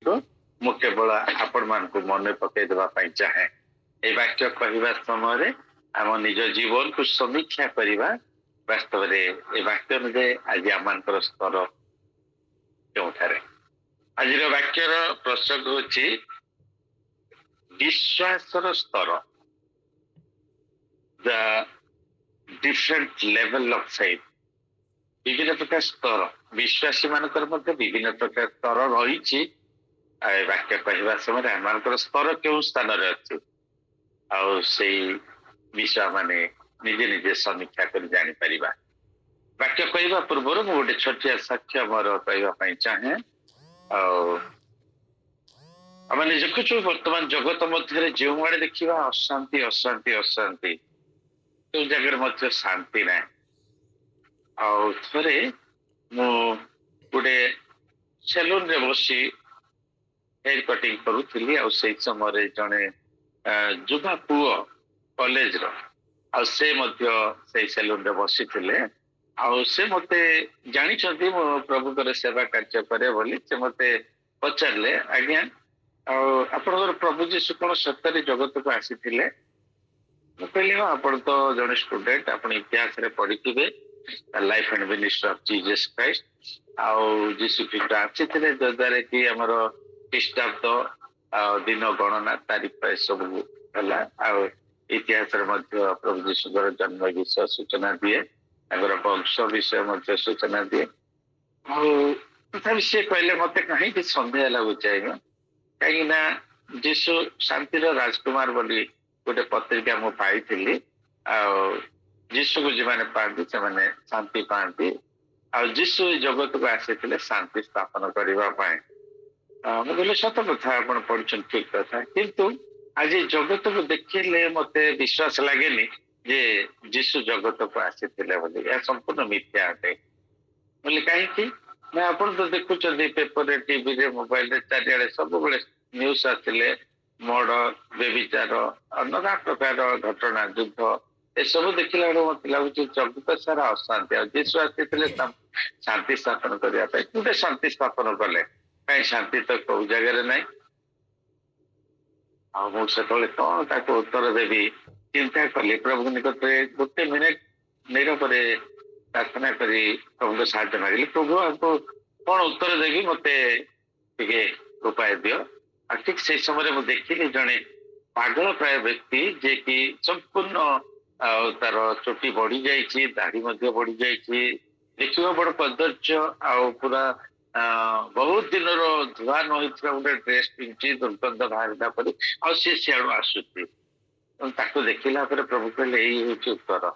को मु केवल आपण मान को मन पकई देवा चाहे ए वाक्य कहवा समय आम निज जीवन को समीक्षा करवा वास्तव में ए वाक्य अनुसार आज आम स्तर क्यों आज वाक्यर प्रसंग होची विश्वासर स्तर the different level of faith विभिन्न प्रकार स्तर विश्वासी मानकर मध्य विभिन्न प्रकार स्तर रही वाक्य कहवा समय आम स्तर क्यों स्थान अच्छे आई विषय माने निजे निजे समीक्षा कर जापर वाक्य कहवा पूर्व मुझे गोटे छोटिया साक्ष्य मोर कहवाई चाहे आम देखु बर्तमान जगत मध्य जो आड़े देखा अशांति अशांति अशांति तो जगह शांति ना थे गोटे सेलून रे बसी हेयर कटिंग करूली से समय जड़े युवा पुओ कॉलेज रो से सेलून रे बसी से मते जानी प्रभु कर सेवा कार्य करे बोली से मते पचारे आज्ञा आपन प्रभु जीशु कौन सत्य जगत को आसी कहली हाँ आप तो जड़े स्टूडेंट आप इतिहास रे पढ़ी life and ministry of Jesus Christ आउ जीशु ख्रीस्ट आसी जद्वारा कि आमर ख्रीष्टाब्द दिन गणना तारीख सब है इतिहास प्रभु जीशु जन्म विषय सूचना दिए वंश विषय सूचना दिए तथा सी कहले मत कहीं सन्देह लगुच कहीं जीशु शांतिर राजकुमार बोली गोटे पत्रिका मु पाई जीशु को जो मैंने पाती से मैंने शांति पाती जीशु जगत को आसी शांति स्थापन करने मुझे सत कथा आप पढ़ुन ठीक कथा किंतु आज जगत को देखिले मत विश्वास लगे जे जीशु जगत को आसी संपूर्ण मिथ्या अटे बोले कहीं मैं आप तो देखुं पेपर टीवी रे मोबाइल चारिड़े सब न्यूज आते मर्डर बेविचार नाना प्रकार घटना युद्ध ए सब देखला मत लगुच जगत सारा अशांति जीशु आसी शांति स्थापन करने गोटे शांति स्थापन कले कहीं शांति तो कौ जगह ना मुझे कौन ताको उत्तर देवी चिंता कली प्रभु निकट गोटे मिनिट नीरव प्रार्थना करी प्रभु को साहाଯ୍य मांगली प्रभु आपको कौन उत्तर देवी मत उपाय दियो ठीक से समय मुझे देखिली जड़े पागल प्राय व्यक्ति जे कि संपूर्ण तार चोटी बढ़ी जाइए दाढ़ी बढ़ी जाइए देखिए बड़ कदर्य पूरा बहुत दिन धुआ न गोटे ड्रेस पिंधि दुर्गंध बाहर पर सियाड़ू आसुची देखला प्रभु कहले यही हूँ उत्तर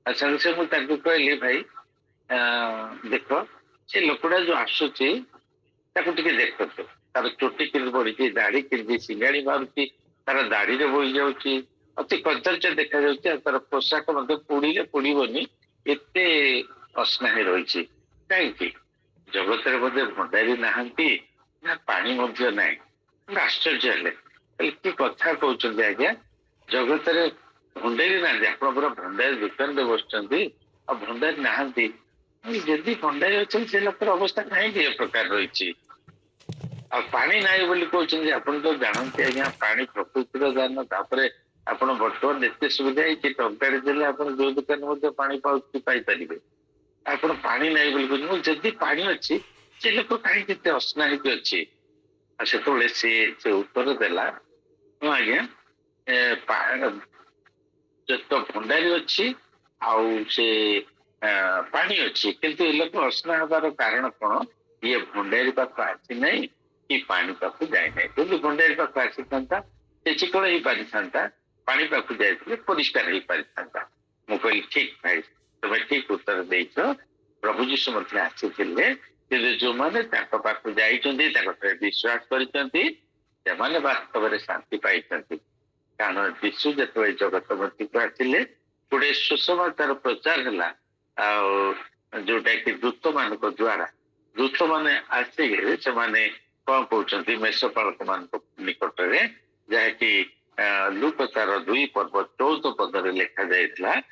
संगे से मुझे कहली भाई देख से लोकटा जो आसूची देखो तार चोटी कि बढ़ी दाढ़ी कि सिंगाड़ी मारुची तार दाढ़ी रे बोई जाऊँगी अति कदर्य देखा जाऊँगी तार पोशाक पोड़े पोड़बनी एत अस्नाही रही कहीं जगत बोधे भंडारी ना पानी ना आश्चर्य कि कथा कहते आज्ञा जगत भंडारी ना आप पूरा भंडारी दुकान में बस भंडारी नहांती जदि भंडारी अच्छे से लोकर अवस्था कहीं प्रकार रही पानी ना बोली कहते आप तो जानते आज्ञा पानी प्रकृतिर दान तापर आप बर्तमान एत सुविधा है टंकाटे देले आप जो दुकान पानी पाइपर आप पानी ना बोली कहते जदि पानी अच्छी से लोक कहीं अस्नाहित अच्छी से उत्तर देला आज्ञा तो भंडारी अच्छी पानी अच्छी किंतु ये लोग अस्ना हबार कारण कौन ये भंडारी पाख आसी ना कि पानी पाख जाए ना क्योंकि भंडारी पाख आसी था चिकड़ हो पारि था पानी पाख जाए परिष्कार हो पारि था मु कहली ठीक भाई तुम्हें ठीक उत्तर देच प्रभु जीशु मध्य आसी जो मैंने पाख जाते विश्वास कर वास्तव में शांति पाई कारण जीशु जो जगत मध्य को आसिले गोटे सुसमाचार प्रचार है जोटा कि दूत मान द्वारा दूत मैंने आसिक से कौन कहते मेषपालक मान निकट में जहाँकि लूक तार 2 पर्व 14 पदर लिखा जाइए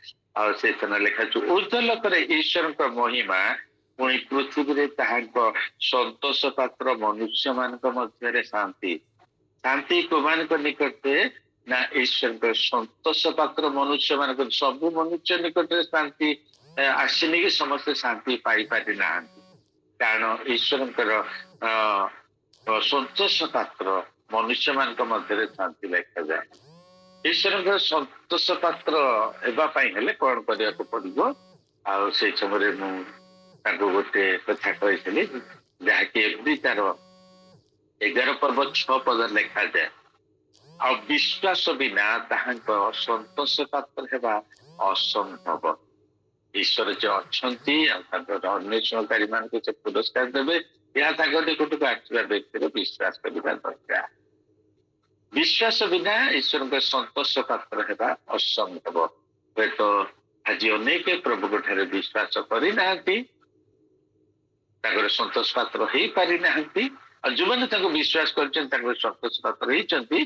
से लिखा उज्जवल करे ईश्वर महिमा ପୁଣି ପୃଥିବୀରେ ତାହାଙ୍କ ସନ୍ତୋଷ ପାତ୍ର ମନୁଷ୍ୟ ମାନଙ୍କ ମଧ୍ୟରେ ଶାନ୍ତି। ଶାନ୍ତି କୋମାନଙ୍କ ନିକଟରେ ନା ଈଶ୍ୱରଙ୍କ ସନ୍ତୋଷ ପାତ୍ର ମନୁଷ୍ୟ ମାନଙ୍କ, ସବୁ ମନୁଷ୍ୟ ନିକଟରେ ଶାନ୍ତି ଆସିନି କି ସମସ୍ତେ ଶାନ୍ତି ପାଇପାରି ନାହାନ୍ତି। କାରଣ ଈଶ୍ୱରଙ୍କର ସନ୍ତୋଷ ପାତ୍ର ମନୁଷ୍ୟ ମାନଙ୍କ ମଧ୍ୟରେ ଶାନ୍ତି ଲେଖାଯାଏ। ଈଶ୍ୱରଙ୍କର ସନ୍ତୋଷ ପାତ୍ର ହେବା ପାଇଁ ହେଲେ କଣ କରିବାକୁ ପଡିବ? ଆଉ ସେଇ ସମୟରେ ମୁଁ ତାଙ୍କୁ ଗୋଟେ କଥା କହିଥିଲି, ଯାହାକି ଏଭଳି ତାର 11 ପର୍ବ 6 ପଦ ଲେଖାଯାଏ। ଆଉ ବିଶ୍ୱାସ ବିନା ତାହାଙ୍କ ସନ୍ତୋଷ ପାତ୍ର ହେବା ଅସମ୍ଭବ। ଈଶ୍ୱର ଯେ ଅଛନ୍ତି ଆଉ ତାଙ୍କର ଅନ୍ୱେଷଣକାରୀ ମାନଙ୍କୁ ସେ ପୁରସ୍କାର ଦେବେ, ଏହା ତାଙ୍କ ନିକଟକୁ ଆସିବା ବ୍ୟକ୍ତିର ବିଶ୍ୱାସ କରିବା ଦରକାର। ବିଶ୍ୱାସ ବିନା ଈଶ୍ୱରଙ୍କ ସନ୍ତୋଷ ପାତ୍ର ହେବା ଅସମ୍ଭବ। ହୁଏତ ଆଜି ଅନେକ ପ୍ରଭୁଙ୍କ ଠାରେ ବିଶ୍ୱାସ କରିନାହାନ୍ତି, ତାଙ୍କର ସନ୍ତୋଷ ପାତ୍ର ହେଇପାରି ନାହାନ୍ତି। ଆଉ ଯୋଉମାନେ ତାଙ୍କୁ ବିଶ୍ୱାସ କରିଛନ୍ତି, ତାଙ୍କର ସନ୍ତୋଷ ପାତ୍ର ହେଇଛନ୍ତି,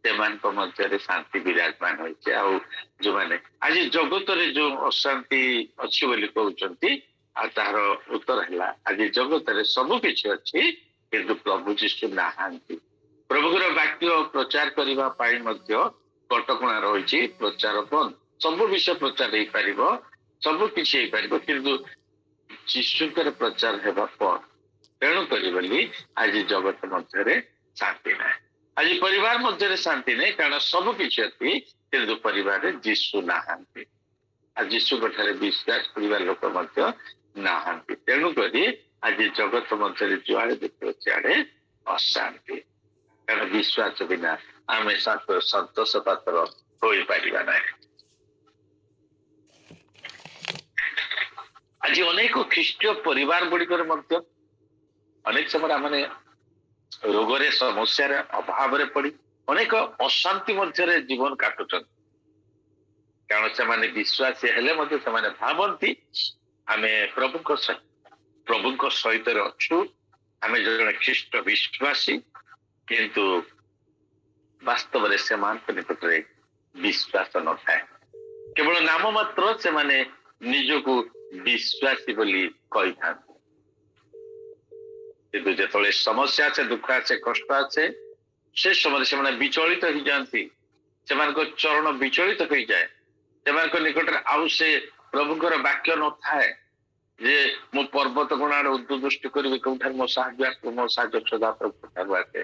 ସେମାନଙ୍କ ମଧ୍ୟରେ ଶାନ୍ତି ବିରାଜମାନ ହୋଇଛି। ଆଉ ଯୋଉମାନେ ଆଜି ଜଗତରେ ଯୋଉ ଅଶାନ୍ତି ଅଛି ବୋଲି କହୁଛନ୍ତି, ଆଉ ତାହାର ଉତ୍ତର ହେଲା, ଆଜି ଜଗତରେ ସବୁ କିଛି ଅଛି କିନ୍ତୁ ପ୍ରଭୁ ଯୀଶୁ ନାହାନ୍ତି। ପ୍ରଭୁଙ୍କର ବାକ୍ୟ ପ୍ରଚାର କରିବା ପାଇଁ ମଧ୍ୟ କଟକଣା ରହିଛି, ପ୍ରଚାର ବନ୍ଦ। ସବୁ ବିଷୟ ପ୍ରଚାର ହେଇପାରିବ, ସବୁ କିଛି ହେଇପାରିବ, କିନ୍ତୁ ଯୀଶୁଙ୍କର ପ୍ରଚାର ହେବା ପରେ ତେଣୁ କରି ବୋଲି ଆଜି ଜଗତ ମଧ୍ୟରେ ଶାନ୍ତି ନାହିଁ। ଆଜି ପରିବାର ମଧ୍ୟରେ ଶାନ୍ତି ନାହିଁ, କାରଣ ସବୁ କିଛି ଅଛି କିନ୍ତୁ ପରିବାରରେ ଯୀଶୁ ନାହାନ୍ତି। ଆଉ ଯୀଶୁଙ୍କ ଠାରେ ବିଶ୍ୱାସ କରିବା ଲୋକ ମଧ୍ୟ ନାହାନ୍ତି। ତେଣୁ କରି ଆଜି ଜଗତ ମଧ୍ୟରେ ଯୁଆଡେ ଦେଖିବ ସିଆଡେ ଅଶାନ୍ତି। କାରଣ ବିଶ୍ୱାସ ବିନା ଆମେ ସନ୍ତୋଷ ପାତ୍ର ହୋଇପାରିବା ନାହିଁ। ଆଜି ଅନେକ ଖ୍ରୀଷ୍ଟୀୟ ପରିବାର ଗୁଡିକରେ ମଧ୍ୟ ଅନେକ ସମୟରେ ଆମେ ରୋଗରେ ସମସ୍ୟାରେ ଅଭାବରେ ପଡି ଅନେକ ଅଶାନ୍ତି ମଧ୍ୟରେ ଜୀବନ କାଟୁଛନ୍ତି। କାରଣ ସେମାନେ ବିଶ୍ୱାସୀ ହେଲେ ମଧ୍ୟ ସେମାନେ ଭାବନ୍ତି ଆମେ ପ୍ରଭୁଙ୍କ ସହିତ ଅଛୁ, ଆମେ ଜଣେ ଖ୍ରୀଷ୍ଟ ବିଶ୍ୱାସୀ, କିନ୍ତୁ ବାସ୍ତବରେ ସେମାନଙ୍କ ନିକଟରେ ବିଶ୍ୱାସ ନଥାଏ। କେବଳ ନାମ ମାତ୍ର ସେମାନେ ନିଜକୁ ବିଶ୍ୱାସୀ ବୋଲି କହିଥାନ୍ତି, କିନ୍ତୁ ଯେତେବେଳେ ସମସ୍ୟା ଆସେ, ଦୁଃଖ ଆସେ, କଷ୍ଟ ଆସେ, ସେ ସମୟରେ ସେମାନେ ବିଚଳିତ ହେଇଯାଆନ୍ତି। ସେମାନଙ୍କ ଚରଣ ବିଚଳିତ ହେଇଯାଏ। ସେମାନଙ୍କ ନିକଟରେ ଆଉ ସେ ପ୍ରଭୁଙ୍କର ବାକ୍ୟ ନଥାଏ ଯେ ମୁଁ ପର୍ବତ କୋଣ ଆଡେ ଉର୍ଦ୍ଧ୍ୱ କରିବି, କୋଉଠାରୁ ମୋ ସାହାଯ୍ୟ ଆସିବ, ମୋ ସାହାଯ୍ୟ ସଦା ପ୍ରଭୁଠାରୁ ଆସେ।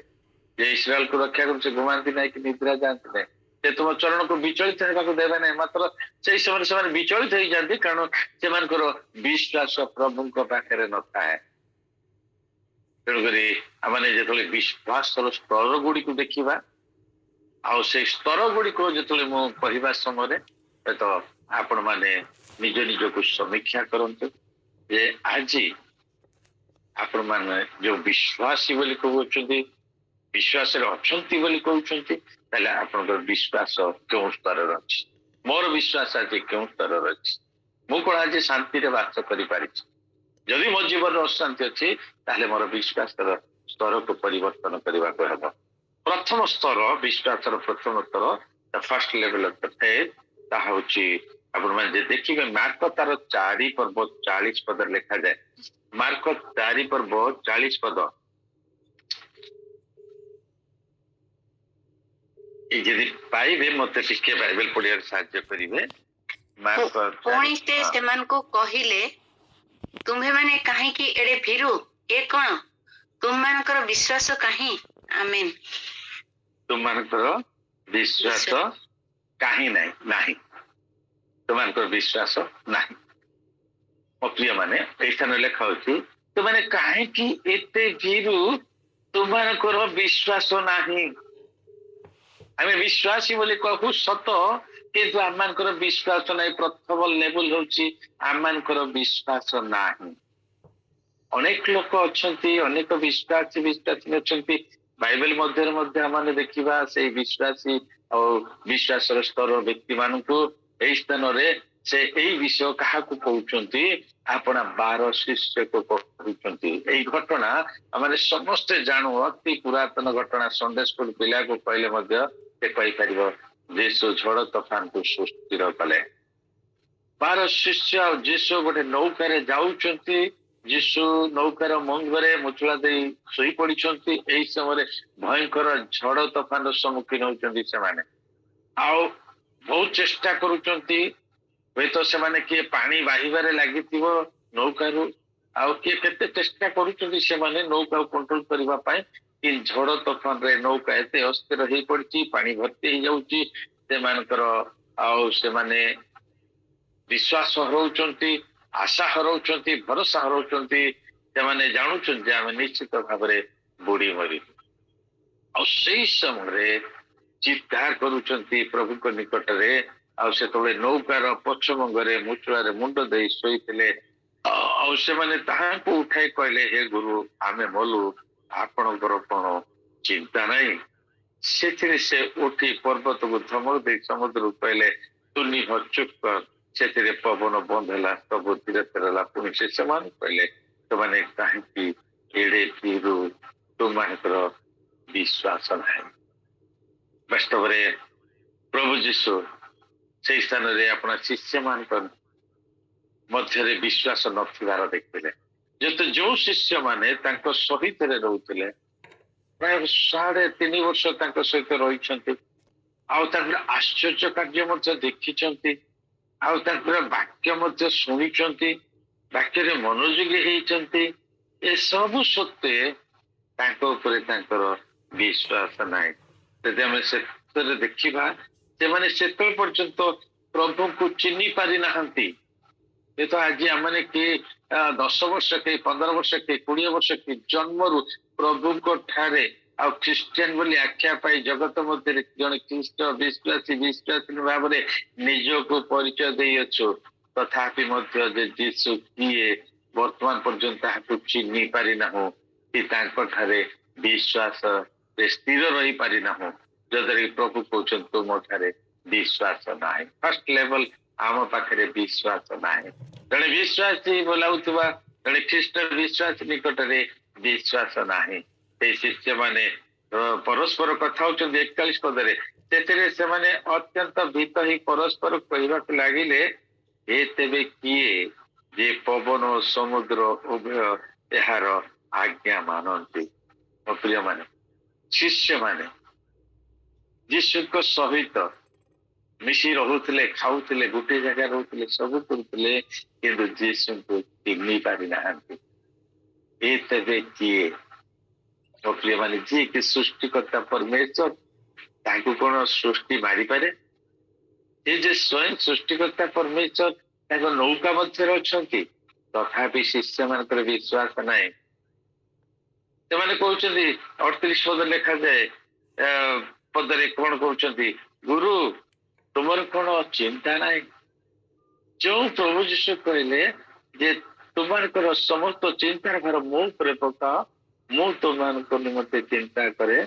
ଯେ ଇସ୍ରାଏଲକୁ ରକ୍ଷା କରୁଛି, ଘୁମାନ୍ତି ନାହିଁ କି ନିଦ୍ରା ଯାଆନ୍ତି ନାହିଁ, ସେ ତୁମ ଚରଣକୁ ବିଚଳିତ ହେବାକୁ ଦେବେ ନାହିଁ। ମାତ୍ର ସେଇ ସମୟରେ ସେମାନେ ବିଚଳିତ ହେଇଯାନ୍ତି, କାରଣ ସେମାନଙ୍କର ବିଶ୍ୱାସ ପ୍ରଭୁଙ୍କ ପାଖରେ ନଥାଏ। ତେଣୁକରି ଆମେ ଯେତେବେଳେ ବିଶ୍ୱାସର ସ୍ତର ଗୁଡିକୁ ଦେଖିବା, ଆଉ ସେଇ ସ୍ତର ଗୁଡିକ ଯେତେବେଳେ ମୁଁ କହିବା ସମୟରେ ତ ଆପଣ ମାନେ ନିଜ ନିଜକୁ ସମୀକ୍ଷା କରନ୍ତୁ ଯେ ଆଜି ଆପଣ ମାନେ ଯୋଉ ବିଶ୍ୱାସୀ ବୋଲି କହୁଛନ୍ତି, ବିଶ୍ୱାସରେ ଅଛନ୍ତି ବୋଲି କହୁଛନ୍ତି, ତାହେଲେ ଆପଣଙ୍କର ବିଶ୍ୱାସ କେଉଁ ସ୍ତରରେ ଅଛି? ମୋର ବିଶ୍ୱାସ ଆଜି କେଉଁ ସ୍ତରରେ ଅଛି? ମୁଁ କଣ ଆଜି ଶାନ୍ତିରେ ବାସ କରିପାରିଛି? ଯଦି ମୋ ଜୀବନରେ ଅଶାନ୍ତି ଅଛି, ତାହେଲେ ମୋର ବିଶ୍ୱାସର ସ୍ତରକୁ ପରିବର୍ତ୍ତନ କରିବାକୁ ହେବ। ପ୍ରଥମ ସ୍ତର, ବିଶ୍ୱାସର ପ୍ରଥମ ସ୍ତର, ଫାର୍ଷ୍ଟ ଲେଭେଲ ଅଫ ଫେଥ୍, ତାହା ହଉଛି ଆପଣମାନେ ଯେ ଦେଖିବେ ମାର୍କ ତାର 4 ପର୍ବ 40 ପଦରେ ଲେଖାଯାଏ। ମାର୍କ 4 ପର୍ବ 40 ପଦ। ଏଇ ଯଦି ପାଇବେ ମତେ ଟିକେ ବାଇବେଲ ପଢିବାରେ ସାହାଯ୍ୟ କରିବେ। ମାର୍କ ପୁଣି ସେ ସେମାନଙ୍କୁ କହିଲେ, ତୁମ୍ଭେମାନେ କାହିଁକି ଏଡେ ଭୀରୁ? ଏ କଣ? ତୁମମାନଙ୍କର ବିଶ୍ୱାସ କାହିଁ? ଆମେନ। ତୁମମାନଙ୍କର ବିଶ୍ୱାସ କାହିଁ ନାହିଁ? ତୁମମାନଙ୍କର ବିଶ୍ୱାସ ନାହିଁ। ମୋ ପ୍ରିୟ ମାନେ, ଏଇ ସ୍ଥାନରେ ଲେଖା ହଉଛି ତୁମମାନେ କାହିଁକି ଏତେ ଭୀରୁ? ତୁମମାନଙ୍କର ବିଶ୍ୱାସ ନାହିଁ। ଆମେ ବିଶ୍ୱାସୀ ବୋଲି କହୁ ସତ, କିନ୍ତୁ ଆମମାନଙ୍କର ବିଶ୍ୱାସ ନାହିଁ। ପ୍ରଥମ ଲେବୁଲ ହଉଛି ଆମମାନଙ୍କର ବିଶ୍ୱାସ ନାହିଁ। ଅନେକ ଲୋକ ଅଛନ୍ତି, ଅନେକ ବିଶ୍ୱାସୀ ଅଛନ୍ତି। ବାଇବେଲ ମଧ୍ୟରେ ମଧ୍ୟ ଆମେ ଦେଖିବା ସେଇ ବିଶ୍ୱାସୀ ଆଉ ବିଶ୍ୱାସର ସ୍ତର ବ୍ୟକ୍ତି ମାନଙ୍କୁ। ଏଇ ସ୍ଥାନରେ ସେ ଏଇ ବିଷୟ କାହାକୁ କହୁଛନ୍ତି? ଆପଣ 12 ଶିଷ୍ୟକୁ କହୁଛନ୍ତି। ଏଇ ଘଟଣା ଆମେ ସମସ୍ତେ ଜାଣୁ, ଅତି ପୁରାତନ ଘଟଣା। ସଣ୍ଡେ ସ୍କୁଲ ପିଲାକୁ କହିଲେ ମଧ୍ୟ ସେ କହିପାରିବ ଯୀଶୁ ଝଡ଼ ତୋଫାନକୁ ସୁସ୍ଥିର କଲେ। 12 ଶିଷ୍ୟ ଆଉ ଯୀଶୁ ଗୋଟେ ନୌକାରେ ଯାଉଛନ୍ତି, ଯୀଶୁ ନୌକାର ମଙ୍ଗରେ ମୁଚୁଳା ଦେଇ ଶୋଇ ପଡିଛନ୍ତି। ଏହି ସମୟରେ ଭୟଙ୍କର ଝଡ ତୋଫାନର ସମ୍ମୁଖୀନ ହଉଛନ୍ତି ସେମାନେ। ଆଉ ବହୁତ ଚେଷ୍ଟା କରୁଛନ୍ତି, ହୁଏତ ସେମାନେ କିଏ ପାଣି ବାହିବାରେ ଲାଗିଥିବ ନୌକାରୁ, ଆଉ କିଏ କେତେ ଚେଷ୍ଟା କରୁଛନ୍ତି ସେମାନେ ନୌକାକୁ କଣ୍ଟ୍ରୋଲ କରିବା ପାଇଁ। କି ଝଡ ତୋଫାନରେ ନୌକା ଏତେ ଅସ୍ଥିର ହେଇ ପଡିଛି, ପାଣି ଭର୍ତ୍ତି ହେଇଯାଉଛି ସେମାନଙ୍କର। ଆଉ ସେମାନେ ବିଶ୍ୱାସ ହରଉଛନ୍ତି, ଆଶା ହରଉଛନ୍ତି, ଭରସା ହରଉଛନ୍ତି। ସେମାନେ ଜାଣୁଛନ୍ତି ଯେ ଆମେ ନିଶ୍ଚିତ ଭାବରେ ବୁଡି ମରିବୁ। ଆଉ ସେଇ ସମୟରେ ଚିତ୍କାର କରୁଛନ୍ତି ପ୍ରଭୁଙ୍କ ନିକଟରେ। ଆଉ ସେତେବେଳେ ନୌକାର ପଛମଙ୍ଗରେ ମୁଚୁଳାରେ ମୁଣ୍ଡ ଦେଇ ଶୋଇଥିଲେ। ଆଉ ସେମାନେ ତାହାଙ୍କୁ ଉଠାଇ କହିଲେ, ହେ ଗୁରୁ, ଆମେ ମଲୁ, ଆପଣଙ୍କର କଣ ଚିନ୍ତା ନାହିଁ? ସେଥିରେ ସେ ଉଠି ପର୍ବତକୁ ଧମକ ଦେଇ ସମୁଦ୍ରକୁ କହିଲେ, ତୁ ନିହ ଚୁପ୍ କର। ସେଥିରେ ପବନ ବନ୍ଦ ହେଲା, ସବୁ ଧୀରେ ଧୀରେ ହେଲା। ପୁଣି ସେ ସେମାନଙ୍କୁ କହିଲେ, ସେମାନେ କାହିଁକି ଏଡେ ଭୀରୁ, ତୁମମାନଙ୍କର ବିଶ୍ୱାସ ନାହିଁ? ବାସ୍ତବରେ ପ୍ରଭୁ ଯୀଶୁ ସେଇ ସ୍ଥାନରେ ଆପଣ ଶିଷ୍ୟମାନଙ୍କ ମଧ୍ୟରେ ବିଶ୍ୱାସ ନଥିବାର ଦେଖିଲେ। ଯେହେତୁ ଯୋଉ ଶିଷ୍ୟମାନେ ତାଙ୍କ ସହିତରେ ରହୁଥିଲେ, ପ୍ରାୟ 3.5 ବର୍ଷ ତାଙ୍କ ସହିତ ରହିଛନ୍ତି, ଆଉ ତାଙ୍କର ଆଶ୍ଚର୍ଯ୍ୟ କାର୍ଯ୍ୟ ମଧ୍ୟ ଦେଖିଛନ୍ତି, ଆଉ ତାଙ୍କର ବାକ୍ୟ ମଧ୍ୟ ଶୁଣିଛନ୍ତି, ବାକ୍ୟରେ ମନୋଯୋଗୀ ହେଇଛନ୍ତି, ଏସବୁ ସତ୍ତ୍ୱେ ତାଙ୍କ ଉପରେ ତାଙ୍କର ବିଶ୍ୱାସ ନାହିଁ। ଯଦି ଆମେ ସେଥିରେ ଦେଖିବା, ସେମାନେ ସେତେବେଳେ ପର୍ଯ୍ୟନ୍ତ ପ୍ରଭୁଙ୍କୁ ଚିହ୍ନି ପାରିନାହାନ୍ତି। ଯେହେତୁ ଆଜି ଆମମାନେ କି 10 ବର୍ଷ, କି 15 ବର୍ଷ, କି 20 ବର୍ଷ, କି ଜନ୍ମରୁ ପ୍ରଭୁଙ୍କ ଠାରେ ଆଉ ଖ୍ରୀଷ୍ଟିଆନ ବୋଲି ଆଖ୍ୟା ପାଇ ଜଗତ ମଧ୍ୟରେ ଜଣେ ଖ୍ରୀଷ୍ଟ ବିଶ୍ୱାସୀ ଭାବରେ ନିଜକୁ ପରିଚୟ ଦେଇଅଛୁ, ତଥାପି ମଧ୍ୟ ଯେ ଯୀଶୁ କିଏ ବର୍ତ୍ତମାନ ପର୍ଯ୍ୟନ୍ତ ତାହାକୁ ଚିହ୍ନି ପାରିନାହୁଁ, କି ତାଙ୍କ ଠାରେ ବିଶ୍ୱାସରେ ସ୍ଥିର ରହିପାରିନାହୁଁ। ଯଦ୍ୱାରା ପ୍ରଭୁ କହୁଛନ୍ତି, ତୁମ ଠାରେ ବିଶ୍ୱାସ ନାହିଁ। ଫାର୍ଷ୍ଟ ଲେଭଲ ଆମ ପାଖରେ ବିଶ୍ୱାସ ନାହିଁ। ଜଣେ ବିଶ୍ୱାସୀ ବୋଲାଉଥିବା ଜଣେ ଖ୍ରୀଷ୍ଟ ବିଶ୍ୱାସୀ ନିକଟରେ ବିଶ୍ୱାସ ନାହିଁ। ସେଇ ଶିଷ୍ୟମାନେ ପରସ୍ପର କଥା ହଉଛନ୍ତି 41 ପଦରେ। ସେଥିରେ ସେମାନେ ଅତ୍ୟନ୍ତ ଭୀତ ହେଇ ପରସ୍ପର କହିବାକୁ ଲାଗିଲେ, ଏ ତେବେ କିଏ ଯେ ପବନ ଓ ସମୁଦ୍ର ଉଭୟ ଏହାର ଆଜ୍ଞା ମାନନ୍ତି? ମୋ ପ୍ରିୟମାନେ, ଶିଷ୍ୟମାନେ ଯୀଶୁଙ୍କ ସହିତ ମିଶି ରହୁଥିଲେ, ଖାଉଥିଲେ, ଗୋଟିଏ ଜାଗାରେ ରହୁଥିଲେ, ସବୁ କରୁଥିଲେ, କିନ୍ତୁ ଯୀଶୁଙ୍କୁ ଚିହ୍ନି ପାରିନାହାନ୍ତି। ଏ ତେବେ କିଏ? ମୋ ପ୍ରିୟମାନେ, ଯିଏ କି ସୃଷ୍ଟିକର୍ତ୍ତା ପରମେଶ୍ୱର, ତାଙ୍କୁ କଣ ସୃଷ୍ଟି ମାରିପାରେ? ଏ ଯେ ସ୍ୱୟଂ ସୃଷ୍ଟିକର୍ତ୍ତା ପରମେଶ୍ୱର ତାଙ୍କ ନୌକା ମଧ୍ୟରେ ଅଛନ୍ତି, ତଥାପି ଶିଷ୍ୟମାନଙ୍କର ବିଶ୍ୱାସ ନାହିଁ। ସେମାନେ କହୁଛନ୍ତି 38 ପଦ ଲେଖାଯାଏ, ପଦରେ କଣ କହୁଛନ୍ତି? ଗୁରୁ, ତୁମର କଣ ଚିନ୍ତା ନାହିଁ? ଯୋଉ ପ୍ରଭୁ ଯୀଶୁ କହିଲେ ଯେ ତୁମମାନଙ୍କର ସମସ୍ତ ଚିନ୍ତାର ଭାର ମୋ ଉପରେ ପକାଅ, ମୁଁ ତୁମମାନଙ୍କ ନିମନ୍ତେ ଚିନ୍ତା କରେ।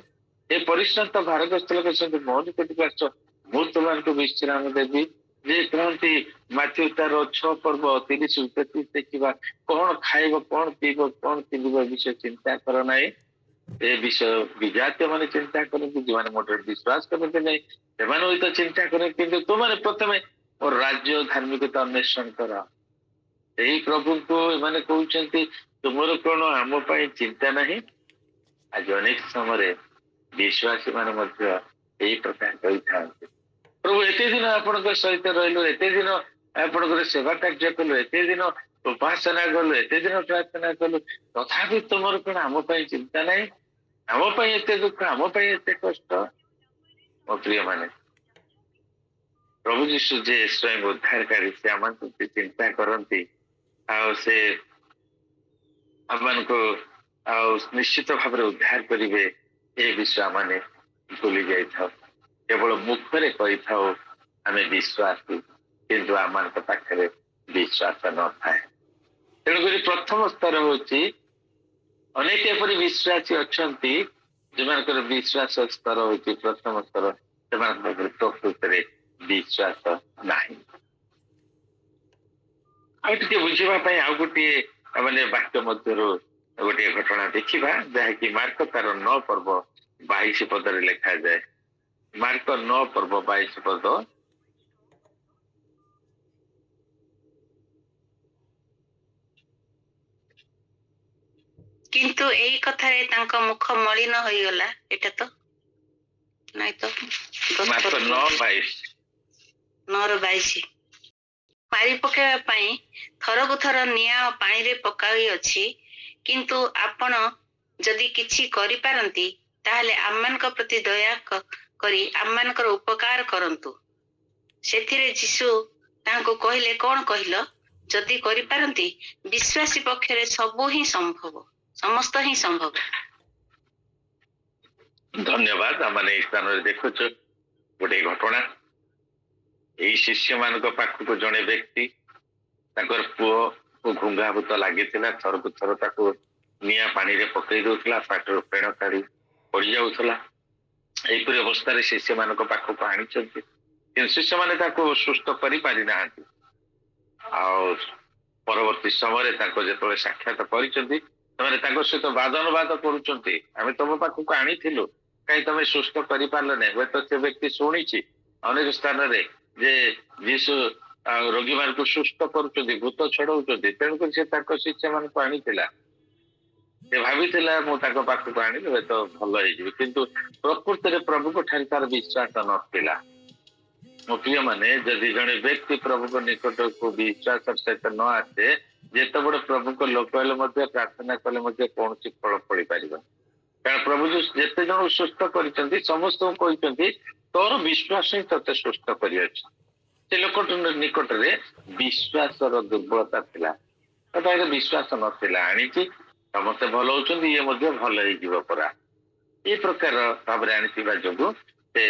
ଏ ପରିଶ୍ରାନ୍ତ ଭାରଗ୍ରସ୍ତ ଲୋକ ସହିତ ମୋ ନିକଟକୁ ଆସ, ମୁଁ ତୁମମାନଙ୍କୁ ବିଶ୍ରାମ ଦେବି। ଯେ କହନ୍ତି ମାଥ୍ୟୁ ତାର 6 ପର୍ବ 30-33 ଦେଖିବା, କଣ ଖାଇବ, କଣ ପିଇବ, କଣ ପିନ୍ଧିବ, ଏ ବିଷୟ ଚିନ୍ତା କର ନାହିଁ। ଏ ବିଷୟ ବିଜାତୀୟ ମାନେ ଚିନ୍ତା କରନ୍ତି, ଯେଉଁମାନେ ମୋଟରେ ବିଶ୍ୱାସ କରନ୍ତି ନାହିଁ ସେମାନେ ହୁଏତ ଚିନ୍ତା କରନ୍ତି। କିନ୍ତୁ ତୁମମାନେ ପ୍ରଥମେ ମୋର ରାଜ୍ୟ ଧାର୍ମିକତା ଅନ୍ୱେଷଣ କର। ଏହି ପ୍ରଭୁଙ୍କୁ ଏମାନେ କହୁଛନ୍ତି, ତୁମର କଣ ଆମ ପାଇଁ ଚିନ୍ତା ନାହିଁ? ଆଜି ଅନେକ ସମୟରେ ବିଶ୍ୱାସୀ ମାନେ ମଧ୍ୟ ଏହି ପ୍ରକାର କହିଥାନ୍ତି, ପ୍ରଭୁ ଏତେ ଦିନ ଆପଣଙ୍କ ସହିତ ରହିଲୁ, ଏତେ ଦିନ ଆପଣଙ୍କର ସେବା କାର୍ଯ୍ୟ କଲୁ, ଏତେ ଦିନ ଉପାସନା କଲୁ, ଏତେ ଦିନ ପ୍ରାର୍ଥନା କଲୁ, ତଥାପି ତୁମର କଣ ଆମ ପାଇଁ ଚିନ୍ତା ନାହିଁ? ଆମ ପାଇଁ ଏତେ ଦୁଃଖ, ଆମ ପାଇଁ ଏତେ କଷ୍ଟ? ମୋ ପ୍ରିୟମାନେ, ପ୍ରଭୁ ଯୀଶୁ ଯେ ସ୍ୱୟଂ ଉଦ୍ଧାରକାରୀ, ସେ ଆମମାନଙ୍କୁ ଚିନ୍ତା କରନ୍ତି, ଆଉ ସେ ଆମମାନଙ୍କୁ ଆଉ ନିଶ୍ଚିତ ଭାବରେ ଉଦ୍ଧାର କରିବେ, ଏ ବିଷୟ ଆମେ ଭୁଲି ଯାଇଥାଉ। କେବଳ ମୁଖରେ କହିଥାଉ ଆମେ ବିଶ୍ୱାସୀ, କିନ୍ତୁ ଆମମାନଙ୍କ ପାଖରେ ବିଶ୍ୱାସ ନଥାଏ। ତେଣୁକରି ପ୍ରଥମ ସ୍ତର ହଉଛି, ଅନେକ ଏପରି ବିଶ୍ୱାସୀ ଅଛନ୍ତି ଯେଉଁମାନଙ୍କର ବିଶ୍ୱାସ ସ୍ତର ହଉଛି ପ୍ରଥମ ସ୍ତର, ସେମାନଙ୍କ ପାଖରେ ପ୍ରକୃତରେ ବିଶ୍ୱାସ ନାହିଁ। ଆଉ ଟିକେ ବୁଝିବା ପାଇଁ ଆଉ ଗୋଟିଏ ମାନେ ବାକ୍ୟ ମଧ୍ୟରୁ ଗୋଟିଏ ଘଟଣା ଦେଖିବା, ଯାହାକି ମାର୍କ ତାର 9 ପର୍ବ 22 ପଦରେ ଲେଖାଯାଏ। ମାର୍କ 9 ପର୍ବ 22 ପଦ। କିନ୍ତୁ ଏଇ କଥାରେ ତାଙ୍କ ମୁଖ ମଳିନ ହୋଇଗଲା। ଏଟା ତ ନାଇଁ ତ ମାତ୍ର 9:22 9:22 ମାରି ପକାଇବା ପାଇଁ ଥରକୁ ଥର ନିଆଁ ଓ ପାଣିରେ ପକାଇଅଛି, କିନ୍ତୁ ଆପଣ ଯଦି କିଛି କରିପାରନ୍ତି ତାହେଲେ ଆମମାନଙ୍କ ପ୍ରତି ଦୟା କରି ଆମମାନଙ୍କର ଉପକାର କରନ୍ତୁ। ସେଥିରେ ଯୀଶୁ ତାଙ୍କୁ କହିଲେ, କଣ କହିଲ? ଯଦି କରିପାରନ୍ତି, ବିଶ୍ୱାସୀ ପକ୍ଷରେ ସବୁ ହିଁ ସମ୍ଭବ, ସମସ୍ତ ହିଁ ସମ୍ଭବ। ଧନ୍ୟବାଦ। ଆମେ ଏଇ ସ୍ଥାନରେ ଦେଖୁଛୁ ଗୋଟେ ଘଟଣା। ଏଇ ଶିଷ୍ୟ ମାନଙ୍କ ପାଖକୁ ଜଣେ ବ୍ୟକ୍ତି, ତାଙ୍କର ପୁଅକୁ ଘୁଙ୍ଗାଭୂତ ଲାଗିଥିଲା, ଥରକୁ ଥର ତାକୁ ନିଆଁ ପାଣିରେ ପକେଇ ଦଉଥିଲା, ପାଟିରୁ ଫେଣ କାଢି ପଡିଯାଉଥିଲା। ଏହିପରି ଅବସ୍ଥାରେ ଶିଷ୍ୟମାନଙ୍କ ପାଖକୁ ଆଣିଛନ୍ତି, କିନ୍ତୁ ଶିଷ୍ୟମାନେ ତାକୁ ସୁସ୍ଥ କରିପାରି ନାହାନ୍ତି। ଆଉ ପରବର୍ତ୍ତୀ ସମୟରେ ତାଙ୍କୁ ଯେତେବେଳେ ସାକ୍ଷାତ କରିଛନ୍ତି, ସେମାନେ ତାଙ୍କ ସହିତ ବାଦାନବାଦ କରୁଛନ୍ତି। ଆମେ ତମ ପାଖକୁ ଆଣିଥିଲୁ, କାହିଁ ତମେ ସୁସ୍ଥ କରିପାରିଲ ନାହିଁ? ହୁଏତ ସେ ବ୍ୟକ୍ତି ଶୁଣିଛି ଅନେକ ସ୍ଥାନରେ ଯେ ଯୀଶୁ ରୋଗୀ ମାନଙ୍କୁ ସୁସ୍ଥ କରୁଛନ୍ତି, ଭୂତ ଛଡଉଛନ୍ତି, ତେଣୁକରି ସେ ତାଙ୍କ ଶିଷ୍ୟମାନଙ୍କୁ ଆଣିଥିଲା। ସେ ଭାବିଥିଲା ମୁଁ ତାଙ୍କ ପାଖକୁ ଆଣିଲି ହୁଏତ ଭଲ ହେଇଯିବି, କିନ୍ତୁ ପ୍ରକୃତରେ ପ୍ରଭୁଙ୍କ ଠାରେ ତାର ବିଶ୍ୱାସ ନଥିଲା। ମୋ ପ୍ରିୟ ମାନେ, ଯଦି ଜଣେ ବ୍ୟକ୍ତି ପ୍ରଭୁଙ୍କ ନିକଟକୁ ବିଶ୍ୱାସର ସହିତ ନ ଆସେ, ଯେତେ ବଡ ପ୍ରଭୁଙ୍କ ଲୋକ ହେଲେ ମଧ୍ୟ, ପ୍ରାର୍ଥନା କଲେ ମଧ୍ୟ କୌଣସି ଫଳ ଫଳି ପାରିବନି। କାରଣ ପ୍ରଭୁ ଯେତେ ଜଣ ସୁସ୍ଥ କରିଛନ୍ତି, ସମସ୍ତଙ୍କୁ କହିଛନ୍ତି ତୋର ବିଶ୍ୱାସ ହିଁ ତତେ ସୁସ୍ଥ କରିଅଛି। ସେ ଲୋକଟ ନିକଟରେ ବିଶ୍ୱାସର ଦୁର୍ବଳତା ଥିଲା, ତା ପାଖରେ ବିଶ୍ୱାସ ନଥିଲା। ଆଣିଛି, ସମସ୍ତେ ଭଲ ହଉଛନ୍ତି, ଇଏ ମଧ୍ୟ ଭଲ ହେଇଯିବ ପରା, ଏ ପ୍ରକାର ଭାବରେ ଆଣିଥିବା ଯୋଗୁଁ ସେ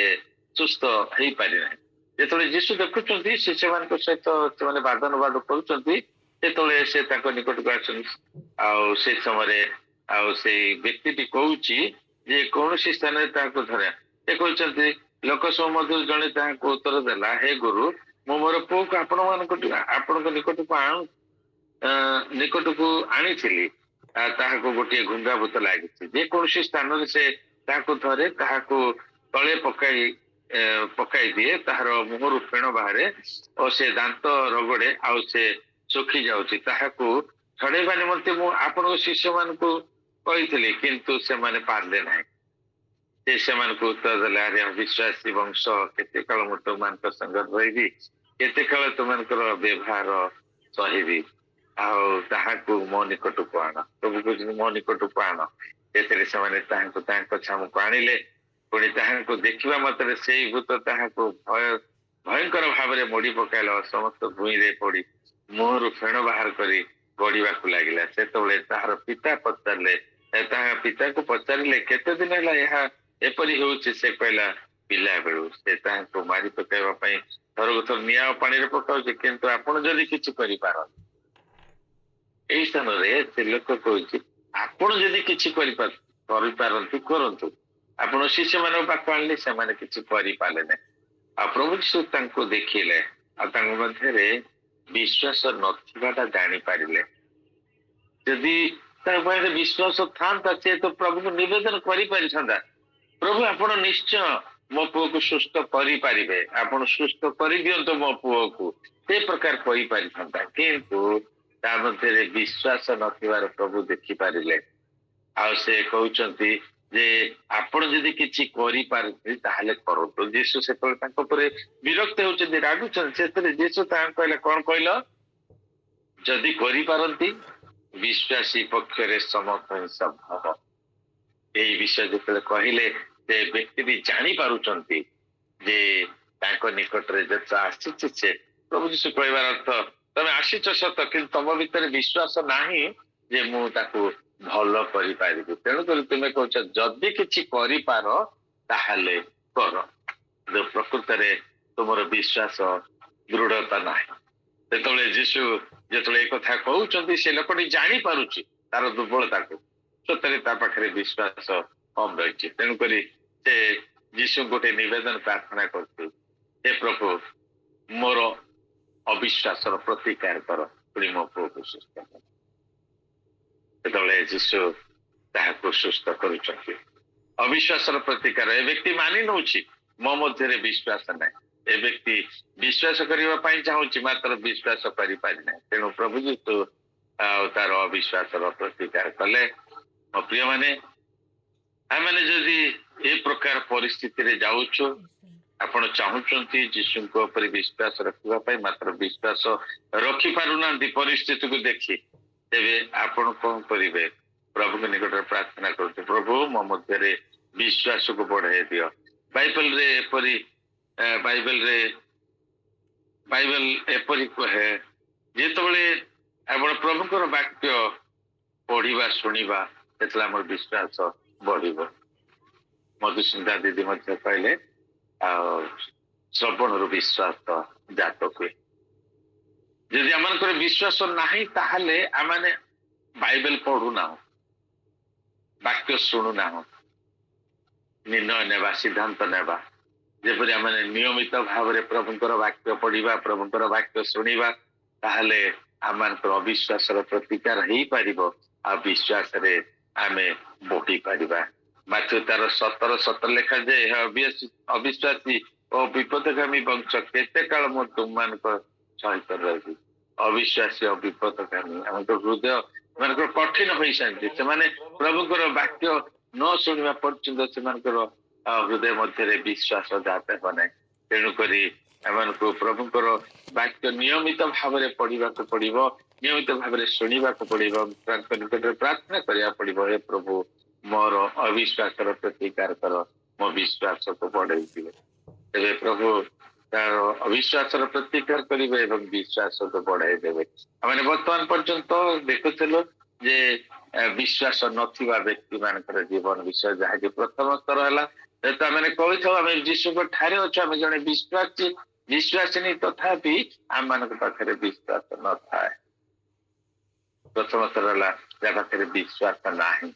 ସୁସ୍ଥ ହେଇପାରି ନାହିଁ। ଯେତେବେଳେ ଯୀଶୁ ଦେଖୁଛନ୍ତି ଶିଷ୍ୟମାନଙ୍କ ସହିତ ସେମାନେ ବାଦାନବାଦ କରୁଛନ୍ତି, ସେତେବେଳେ ସେ ତାଙ୍କ ନିକଟକୁ ଆସନ୍ତି। ଆଉ ସେ ସମୟରେ ଆଉ ସେଇ ବ୍ୟକ୍ତିଟି କହୁଛି ଯେ କୌଣସି ସ୍ଥାନରେ ତାହାକୁ ଧରେ। ସେ କହିଛନ୍ତି, ଲୋକ ସବୁ ମଧ୍ୟରୁ ଜଣେ ତାହାକୁ ଉତ୍ତର ଦେଲା, ହେ ଗୁରୁ, ମୁଁ ମୋର ପୁଅକୁ ଆପଣଙ୍କ ନିକଟକୁ ଆଣିଥିଲି, ତାହାକୁ ଗୋଟିଏ ଘୁଙ୍ଗାଭୂତ ଲାଗିଛି। ଯେ କୌଣସି ସ୍ଥାନରେ ସେ ତାହାକୁ ଧରେ, ତାହାକୁ ତଳେ ପକାଇ ଦିଏ, ତାହାର ମୁହଁରୁ ଫେଣ ବାହାରେ ଓ ସେ ଦାନ୍ତ ରଗଡେ, ଆଉ ସେ ଶୁଖି ଯାଉଛି। ତାହାକୁ ଛଡେଇବା ନିମନ୍ତେ ମୁଁ ଆପଣଙ୍କ ଶିଷ୍ୟମାନଙ୍କୁ କହିଥିଲି, କିନ୍ତୁ ସେମାନେ ପାରିଲେ ନାହିଁ। ସେ ସେମାନଙ୍କୁ ଉତ୍ତର ଦେଲେ, ଆରେ ଅବିଶ୍ୱାସୀ ବଂଶ, କେତେ କାଳ ମୁଁ ତୁମମାନଙ୍କ ସଙ୍ଗରେ ରହିବି? କେତେ କାଳ ତୁମମାନଙ୍କର ବ୍ୟବହାର ସହିବି? ଆଉ ତାହାକୁ ମୋ ନିକଟକୁ ଆଣ। ପ୍ରଭୁ କହୁଛନ୍ତି ମୋ ନିକଟକୁ ଆଣ। ସେଥିରେ ସେମାନେ ତାହାଙ୍କୁ ତାଙ୍କ ଛାମୁକୁ ଆଣିଲେ। ପୁଣି ତାହାଙ୍କୁ ଦେଖିବା ମାତ୍ରେ ସେଇ ଭୂତ ତାହାକୁ ଭୟଙ୍କର ଭାବରେ ମୋଡି ପକାଇଲା। ସମସ୍ତ ଭୂଇଁରେ ପଡି ମୁହଁରୁ ଫେଣ ବାହାର କରି ଗଡିବାକୁ ଲାଗିଲା। ସେତେବେଳେ ତାହାର ପିତା ପିତାଙ୍କୁ ପଚାରିଲେ, କେତେ ଦିନ ହେଲା ଏହା ଏପରି ହେଉଛି? ସେ କହିଲା, ପିଲା ବେଳୁ। ସେ ତାହାଙ୍କୁ ମାରି ପକାଇବା ପାଇଁ ଥରକୁ ଥର ନିଆଁ ପାଣିରେ ପକାଉଛି, କିନ୍ତୁ ଆପଣ ଯଦି କିଛି କରିପାରନ୍ତି। ଏଇ ସ୍ଥାନରେ ସେ ଲୋକ କହୁଛି, ଆପଣ ଯଦି କିଛି କରିପାରନ୍ତି କରନ୍ତୁ। ଆପଣ ଶିଷ୍ୟମାନଙ୍କ ପାଖକୁ ଆଣିଲେ, ସେମାନେ କିଛି କରିପାରିଲେ ନାହିଁ। ଆଉ ପ୍ରଭୁ ଯୀଶୁ ତାଙ୍କୁ ଦେଖିଲେ, ଆଉ ତାଙ୍କ ମଧ୍ୟରେ ବିଶ୍ୱାସ ନଥିବାଟା ଜାଣିପାରିଲେ। ଯଦି ତାଙ୍କ ପାଖରେ ବିଶ୍ୱାସ ଥାନ୍ତା, ସେ ତ ପ୍ରଭୁଙ୍କୁ ନିବେଦନ କରିପାରିଥାନ୍ତା, ପ୍ରଭୁ ଆପଣ ନିଶ୍ଚୟ ମୋ ପୁଅକୁ ସୁସ୍ଥ କରିପାରିବେ, ଆପଣ ସୁସ୍ଥ କରିଦିଅନ୍ତୁ ମୋ ପୁଅକୁ, ସେ ପ୍ରକାର କହିପାରିଥାନ୍ତା। କିନ୍ତୁ ତା ମଧ୍ୟରେ ବିଶ୍ୱାସ ନଥିବାର ପ୍ରଭୁ ଦେଖିପାରିଲେ। ଆଉ ସେ କହୁଛନ୍ତି ଯେ ଆପଣ ଯଦି କିଛି କରିପାରନ୍ତି ତାହେଲେ କରନ୍ତୁ। ଯୀଶୁ ସେତେବେଳେ ତାଙ୍କ ଉପରେ ବିରକ୍ତ ହେଉଛନ୍ତି, ରାଗୁଛନ୍ତି। ସେଥିରେ ଯୀଶୁ ତାଙ୍କୁ କହିଲେ, କଣ କହିଲ? ଯଦି କରିପାରନ୍ତି, ବିଶ୍ୱାସୀ ପକ୍ଷରେ ସମସ୍ତ ହିଁ ସମ୍ଭବ। ଏଇ ବିଷୟ ଯେତେବେଳେ କହିଲେ, ସେ ବ୍ୟକ୍ତିଟି ଜାଣିପାରୁଛନ୍ତି ଯେ ତାଙ୍କ ନିକଟରେ ଯେତେ ଆସିଛି, ସେ ପ୍ରଭୁ ଯୀଶୁ କହିବାର ଅର୍ଥ, ତମେ ଆସିଛ ସତ, କିନ୍ତୁ ତମ ଭିତରେ ବିଶ୍ୱାସ ନାହିଁ ଯେ ମୁଁ ତାକୁ ଭଲ କରିପାରିବି। ତେଣୁକରି ତୁମେ କହୁଛ ଯଦି କିଛି କରିପାର ତାହେଲେ କର, ପ୍ରକୃତରେ ତୁମର ବିଶ୍ୱାସ ଦୃଢତା ନାହିଁ। ସେତେବେଳେ ଯୀଶୁ ଯେତେବେଳେ ଏ କଥା କହୁଛନ୍ତି, ସେ ଲୋକଟି ଜାଣିପାରୁଛି ତାର ଦୁର୍ବଳତାକୁ, ସତରେ ତା ପାଖରେ ବିଶ୍ୱାସ କମ ରହିଛି। ତେଣୁକରି ସେ ଯୀଶୁ ଗୋଟେ ନିବେଦନ ପ୍ରାର୍ଥନା କରୁଛି, ହେ ପ୍ରଭୁ, ମୋର ଅବିଶ୍ୱାସର ପ୍ରତିକାର କର, ପୁଣି ମୋ ପୁଅକୁ ସୁସ୍ଥ କର। ସେତେବେଳେ ଯୀଶୁ ତାହାକୁ ସୁସ୍ଥ କରୁଛନ୍ତି। ଅବିଶ୍ୱାସର ପ୍ରତିକାର। ଏ ବ୍ୟକ୍ତି ମାନି ନେଉଛି ମୋ ମଧ୍ୟରେ ବିଶ୍ୱାସ ନାହିଁ। ଏ ବ୍ୟକ୍ତି ବିଶ୍ୱାସ କରିବା ପାଇଁ ଚାହୁଁଛି, ମାତ୍ର ବିଶ୍ୱାସ କରିପାରି ନାହିଁ। ତେଣୁ ପ୍ରଭୁ ଯୀଶୁ ଆଉ ତାର ଅବିଶ୍ୱାସର ପ୍ରତିକାର କଲେ। ମୋ ପ୍ରିୟ ମାନେ ଆମେ ଯଦି ଏ ପ୍ରକାର ପରିସ୍ଥିତିରେ ଯାଉଛୁ, ଆପଣ ଚାହୁଁଛନ୍ତି ଯୀଶୁଙ୍କ ଉପରେ ବିଶ୍ୱାସ ରଖିବା ପାଇଁ, ମାତ୍ର ବିଶ୍ୱାସ ରଖିପାରୁନାହାନ୍ତି ପରିସ୍ଥିତିକୁ ଦେଖି, ତେବେ ଆପଣ କଣ କରିବେ? ପ୍ରଭୁଙ୍କ ନିକଟରେ ପ୍ରାର୍ଥନା କରନ୍ତୁ, ପ୍ରଭୁ ମୋ ମଧ୍ୟରେ ବିଶ୍ୱାସକୁ ବଢାଇ ଦିଅ। ବାଇବେଲରେ ଏପରି ବାଇବେଲ ଏପରି କହେ, ଯେତେବେଳେ ଆପଣ ପ୍ରଭୁଙ୍କର ବାକ୍ୟ ପଢିବା ଶୁଣିବା, ସେତେବେଳେ ଆମର ବିଶ୍ୱାସ ବଢିବ। ମଧୁସ୍ମିତା ଦିଦି ମଧ୍ୟ କହିଲେ ଆଉ ଶ୍ରବଣରୁ ବିଶ୍ୱାସ ଜାତ ହୁଏ। ଯଦି ଆମମାନଙ୍କର ବିଶ୍ୱାସ ନାହିଁ, ତାହେଲେ ଆମେ ବାଇବେଲ ପଢୁନାହୁଁ, ବାକ୍ୟ ଶୁଣୁନାହୁଁ, ନିର୍ଣ୍ଣୟ ନେବା, ସିଦ୍ଧାନ୍ତ ନେବା। ଯେପରି ଆମେ ନିୟମିତ ଭାବରେ ପ୍ରଭୁଙ୍କର ବାକ୍ୟ ପଢିବା, ପ୍ରଭୁଙ୍କର ବାକ୍ୟ ଶୁଣିବା, ତାହେଲେ ଆମମାନଙ୍କର ଅବିଶ୍ୱାସର ପ୍ରତିକାର ହେଇପାରିବ, ଆଉ ବିଶ୍ୱାସରେ ଆମେ ବଢି ପାରିବା। ମାଥ୍ୟୁ 17:17 ଲେଖାଯାଏ, ଅବିଶ୍ୱାସୀ ଓ ବିପଦଗାମୀ ବଂଶ କେତେ କାଳ ମୁଁ ତୁମମାନଙ୍କ ସହିତ ରହିବି। ଅବିଶ୍ୱାସୀ ଓ ବିପଦଗାମୀ, ଆମର ହୃଦୟ ସେମାନଙ୍କର କଠିନ ହୋଇସାରିଛି। ସେମାନେ ପ୍ରଭୁଙ୍କର ବାକ୍ୟ ନ ଶୁଣିବା ପର୍ଯ୍ୟନ୍ତ ସେମାନଙ୍କର ହୃଦୟ ମଧ୍ୟରେ ବିଶ୍ୱାସ ଜାତ ହେବ ନାହିଁ। ତେଣୁକରି ଏମାନଙ୍କୁ ପ୍ରଭୁଙ୍କର ବାକ୍ୟ ନିୟମିତ ଭାବରେ ପଢିବାକୁ ପଡିବ, ନିୟମିତ ଭାବରେ ଶୁଣିବାକୁ ପଡିବ, ତାଙ୍କ ନିକଟରେ ପ୍ରାର୍ଥନା କରିବାକୁ ପଡିବ, ହେ ପ୍ରଭୁ ମୋର ଅବିଶ୍ୱାସର ପ୍ରତିକାର କର, ମୋ ବିଶ୍ୱାସକୁ ବଢେଇ ଦିଅ। ତେବେ ପ୍ରଭୁ ତାର ଅବିଶ୍ୱାସର ପ୍ରତିକାର କରିବେ ଏବଂ ବିଶ୍ୱାସକୁ ବଢାଇ ଦେବେ। ଆମେ ବର୍ତ୍ତମାନ ପର୍ଯ୍ୟନ୍ତ ଦେଖୁଥିଲୁ ଯେ ବିଶ୍ୱାସ ନଥିବା ବ୍ୟକ୍ତି ମାନଙ୍କର ଜୀବନ ବିଷୟ, ଯାହାକି ପ୍ରଥମ ସ୍ତର ହେଲା, ଆମେ କହିଥାଉ ଆମେ ଯୀଶୁଙ୍କ ଠାରେ ଅଛୁ, ଆମେ ଜଣେ ବିଶ୍ୱାସିନୀ, ତଥାପି ଆମମାନଙ୍କ ପାଖରେ ବିଶ୍ୱାସ ନଥାଏ। ପ୍ରଥମ ସ୍ତର ହେଲା ଯାହା ପାଖରେ ବିଶ୍ୱାସ ନାହିଁ।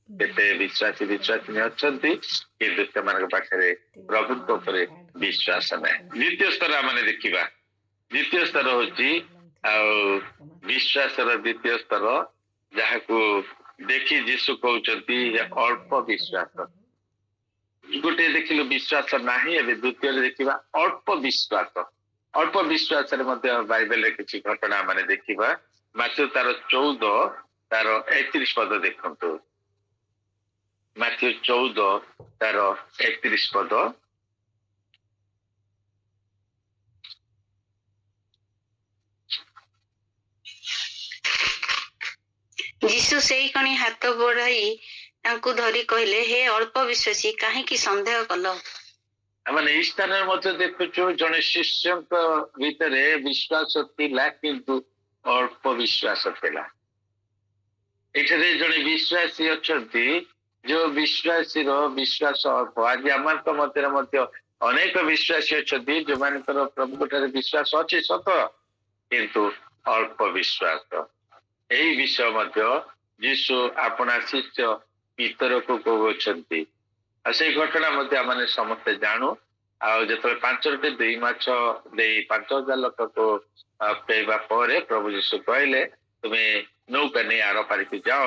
କେତେ ବିଶ୍ୱାସିନୀ ଅଛନ୍ତି, କିନ୍ତୁ ସେମାନଙ୍କ ପାଖରେ ପ୍ରଭୁଙ୍କ ଉପରେ ବିଶ୍ୱାସ ନାହିଁ। ଦ୍ୱିତୀୟ ସ୍ତର ଆମେ ଦେଖିବା, ଦ୍ୱିତୀୟ ସ୍ତର ହଉଛି ଆଉ ବିଶ୍ୱାସର ଦ୍ୱିତୀୟ ସ୍ତର, ଯାହାକୁ ଦେଖି ଯୀଶୁ କହୁଛନ୍ତି ଅଳ୍ପ ବିଶ୍ୱାସ। ଗୋଟେ ଦେଖିଲୁ ବିଶ୍ୱାସ ନାହିଁ, ଏବେ ଦ୍ୱିତୀୟରେ ଦେଖିବା ଅଳ୍ପ ବିଶ୍ୱାସ। ଅଳ୍ପ ବିଶ୍ୱାସରେ ମଧ୍ୟ ବାଇବେଲରେ କିଛି ଘଟଣା ମାନେ ଦେଖିବା। ମାଥ୍ୟୁ 14:31 ପଦ ଦେଖନ୍ତୁ। ମାଥ୍ୟୁ 14:31 ପଦ। ଯୀଶୁ ସେଇ କଣି ହାତ ବଢାଇ ତାଙ୍କୁ ଧରି କହିଲେ, ହେ ଅଳ୍ପ ବିଶ୍ୱାସୀ, କାହିଁକି ସନ୍ଦେହ କଲ? ଆମେ ଏଇ ସ୍ଥାନରେ ମଧ୍ୟ ଦେଖୁଛୁ ଜଣେ ଶିଷ୍ୟଙ୍କ ଭିତରେ ବିଶ୍ୱାସ ଥିଲା, କିନ୍ତୁ ଅଳ୍ପ ବିଶ୍ୱାସ ଥିଲା। ଏଠାରେ ଜଣେ ବିଶ୍ୱାସୀ ଅଛନ୍ତି, ଯୋଉ ବିଶ୍ୱାସୀର ବିଶ୍ୱାସ ଅଳ୍ପ। ଆଜି ଆମମାନଙ୍କ ମଧ୍ୟରେ ମଧ୍ୟ ଅନେକ ବିଶ୍ୱାସୀ ଅଛନ୍ତି, ଯୋଉମାନଙ୍କର ପ୍ରଭୁଙ୍କ ଠାରେ ବିଶ୍ୱାସ ଅଛି ସତ, କିନ୍ତୁ ଅଳ୍ପ ବିଶ୍ୱାସ। ଏହି ବିଷୟ ମଧ୍ୟ ଯୀଶୁ ଆପଣା ଶିଷ୍ୟ ପିତରକୁ କହୁଛନ୍ତି। ଆଉ ସେଇ ଘଟଣା ମଧ୍ୟ ଆମେ ସମସ୍ତେ ଜାଣୁ। ଆଉ ଯେତେବେଳେ 5ଟି 2 ମାଛ ଦେଇ 5,000 ଲୋକକୁ ପେଇବା ପରେ ପ୍ରଭୁ ଯୀଶୁ କହିଲେ, ତୁମେ ନୌକା ନେଇ ଆର ପାରିକୁ ଯାଅ,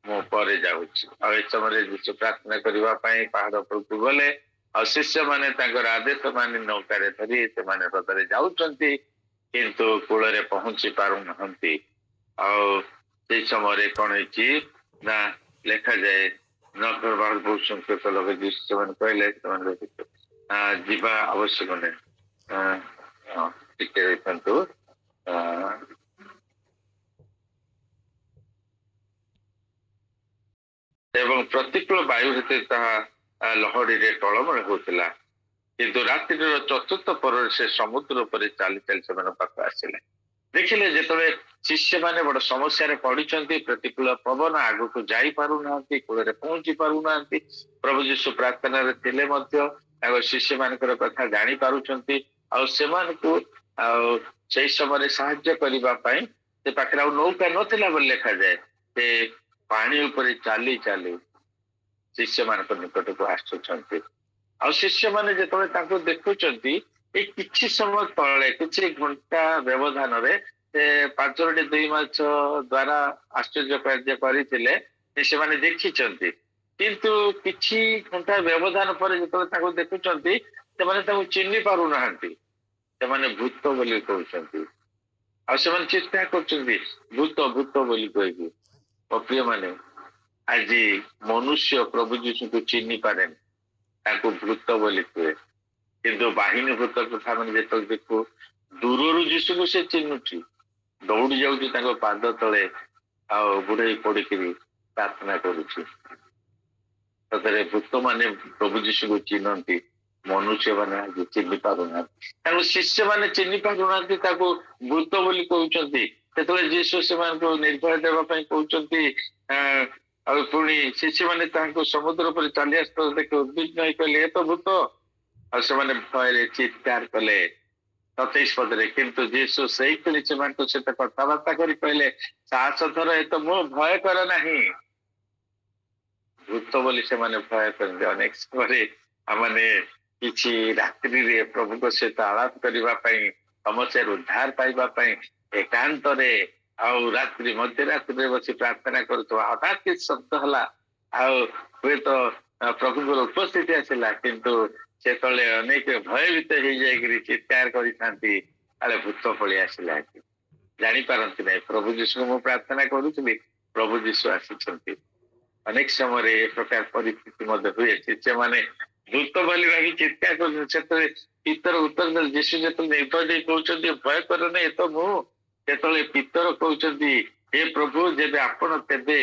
ମୁଁ ପରେ ଯାଉଛି। ଆଉ ଏ ସମୟରେ ଯୀଶୁ ପ୍ରାର୍ଥନା କରିବା ପାଇଁ ପାହାଡ ଉପରକୁ ଗଲେ, ଆଉ ଶିଷ୍ୟମାନେ ତାଙ୍କର ଆଦେଶ ମାନି ନୌକାରେ ଧରି ସେମାନେ ହ୍ରଦରେ ଯାଉଛନ୍ତି, କିନ୍ତୁ କୂଳରେ ପହଞ୍ଚି ପାରୁନାହାନ୍ତି। ଆଉ ସେଇ ସମୟରେ କଣ ହେଇଛି ନା, ଲେଖାଯାଏ ନଗର ବାହାରୁ ବହୁତ ସଂଖ୍ୟକ ଲୋକ ସେମାନେ କହିଲେ ସେମାନେ ଯିବା ଆବଶ୍ୟକ ନାହିଁ। ଟିକେ ଦେଖନ୍ତୁ, ଏବଂ ପ୍ରତିକୂଳ ବାୟୁ ହେତୁ ତାହା ଲହଡିରେ ଟଳମଳ ହେଉଥିଲା। କିନ୍ତୁ ରାତ୍ରିର 4ଥ ପରରେ ସେ ସମୁଦ୍ର ଉପରେ ଚାଲି ଚାଲି ସେମାନଙ୍କ ପାଖକୁ ଆସିଲେ। ଦେଖିଲେ ଯେତେବେଳେ ଶିଷ୍ୟମାନେ ବଡ ସମସ୍ୟାରେ ପଡିଛନ୍ତି, ପ୍ରତିକୂଳ ପବନ, ଆଗକୁ ଯାଇ ପାରୁନାହାନ୍ତି, କୂଳରେ ପହଞ୍ଚି ପାରୁନାହାନ୍ତି। ପ୍ରଭୁ ଯୀଶୁ ପ୍ରାର୍ଥନାରେ ଥିଲେ ମଧ୍ୟ ତାଙ୍କ ଶିଷ୍ୟମାନଙ୍କର କଥା ଜାଣି ପାରୁଛନ୍ତି, ଆଉ ସେମାନଙ୍କୁ ଆଉ ସେଇ ସମୟରେ ସାହାଯ୍ୟ କରିବା ପାଇଁ ସେ ପାଖରେ ଆଉ ନୌକା ନଥିଲା ବୋଲି ଲେଖାଯାଏ। ସେ ପାଣି ଉପରେ ଚାଲି ଚାଲି ଶିଷ୍ୟମାନଙ୍କ ନିକଟକୁ ଆସୁଛନ୍ତି। ଆଉ ଶିଷ୍ୟମାନେ ଯେତେବେଳେ ତାଙ୍କୁ ଦେଖୁଛନ୍ତି, ଏଇ କିଛି ସମୟ ତଳେ, କିଛି ଘଣ୍ଟା ବ୍ୟବଧାନରେ ସେ 5ଟି 2 ମାଛ ଦ୍ଵାରା ଆଶ୍ଚର୍ଯ୍ୟ କାର୍ଯ୍ୟ କରିଥିଲେ, ସେମାନେ ଦେଖିଛନ୍ତି। କିନ୍ତୁ କିଛି ଘଣ୍ଟା ବ୍ୟବଧାନ ପରେ ଯେତେବେଳେ ତାଙ୍କୁ ଦେଖୁଛନ୍ତି, ସେମାନେ ତାଙ୍କୁ ଚିହ୍ନି ପାରୁନାହାନ୍ତି। ସେମାନେ ଭୂତ ବୋଲି କହୁଛନ୍ତି, ଆଉ ସେମାନେ ଚିନ୍ତା କରୁଛନ୍ତି ଭୂତ ଭୂତ ବୋଲି କହିକି। ଓ ପ୍ରିୟ ମାନେ, ଆଜି ମନୁଷ୍ୟ ପ୍ରଭୁ ଯୀଶୁଙ୍କୁ ଚିହ୍ନି ପାରେନି, ତାଙ୍କୁ ଭୂତ ବୋଲି କୁହେ। କିନ୍ତୁ ବାହିନୀ ଭୂତ କଥା ମାନେ ଯେତେବେଳେ ଦେଖୁ ଦୂରରୁ ଯୀଶୁକୁ ସେ ଚିହ୍ନୁଛି, ଦୌଡ଼ି ଯାଉଛି ତାଙ୍କ ପାଦ ତଳେ ଆଉ ବୁଢେଇ ପଡିକିରି ପ୍ରାର୍ଥନା କରୁଛି। ସତରେ ଭୂତ ମାନେ ପ୍ରଭୁ ଯୀଶୁକୁ ଚିହ୍ନନ୍ତି, ମନୁଷ୍ୟ ମାନେ ଆଜି ଚିହ୍ନି ପାରୁନାହାନ୍ତି। ତାଙ୍କୁ ଶିଷ୍ୟ ମାନେ ଚିହ୍ନି ପାରୁନାହାନ୍ତି, ତାକୁ ଭୂତ ବୋଲି କହୁଛନ୍ତି। ସେତେବେଳେ ଯୀଶୁ ସେମାନଙ୍କୁ ନିର୍ଭୟ ଦେବା ପାଇଁ କହୁଛନ୍ତି, ଆଉ ପୁଣି ଶିଷ୍ୟମାନେ ତାଙ୍କୁ ସମୁଦ୍ର ଉପରେ ଚାଲି ଆସିଥିବା ଦେଖି ଉଦ୍ବିଗ୍ନ ହେଇ କହିଲେ ଏ ତ ଭୂତ, ଆଉ ସେମାନେ ଭୟରେ ଚିତ୍କାର କଲେ। 27 ପଦରେ କିନ୍ତୁ ଯୀଶୁ ସେଇଥିରେ ସେମାନଙ୍କ ସହିତ କଥାବାର୍ତ୍ତା କରି କହିଲେ ସାହସ ଧର, ଏ ତ ମୁଁ, ଭୟ କର ନାହିଁ। ଭୂତ ବୋଲି ସେମାନେ ଭୟ କରନ୍ତି। ଅନେକ ସମୟରେ ଆମମାନେ କିଛି ରାତ୍ରିରେ ପ୍ରଭୁଙ୍କ ସହିତ ଆଳାପ କରିବା ପାଇଁ, ସମସ୍ୟାରୁ ଉଦ୍ଧାର ପାଇବା ପାଇଁ ଏକାନ୍ତରେ ଆଉ ରାତ୍ରି ମଧ୍ୟରାତ୍ରିରେ ବସି ପ୍ରାର୍ଥନା କରୁଥିବା ହଠାତ୍ କିଛି ଶବ୍ଦ ହେଲା, ଆଉ ହୁଏତ ପ୍ରଭୁଙ୍କର ଉପସ୍ଥିତି ଆସିଲା, କିନ୍ତୁ ସେତେବେଳେ ଅନେକ ଭୟଭୀତ ହେଇଯାଇକିରି ଚିତ୍କାର କରିଥାନ୍ତି, ଆରେ ଭୂତ ପଳେଇ ଆସିଲା। ଜାଣିପାରନ୍ତି ନାହିଁ ପ୍ରଭୁ ଯୀଶୁଙ୍କୁ ମୁଁ ପ୍ରାର୍ଥନା କରୁଥିଲି, ପ୍ରଭୁ ଯୀଶୁ ଆସିଛନ୍ତି। ଅନେକ ସମୟରେ ଏ ପ୍ରକାର ପରିସ୍ଥିତି ମଧ୍ୟ ହୁଏ। ସେମାନେ ଭୂତ ବୋଲି ଭାବି ଚିତ୍କାର କରୁଛନ୍ତି। ସେତେବେଳେ ପିତର ଉତ୍ତର ଦେଲେ, ଯୀଶୁ ଯେତେବେଳେ ନିର୍ଭୟ ଦେଇ କହୁଛନ୍ତି ଭୟ କର ନାହିଁ, ଏ ତ ମୁଁ, ସେତେବେଳେ ପିତର କହୁଛନ୍ତି ହେ ପ୍ରଭୁ, ଯେବେ ଆପଣ ତେବେ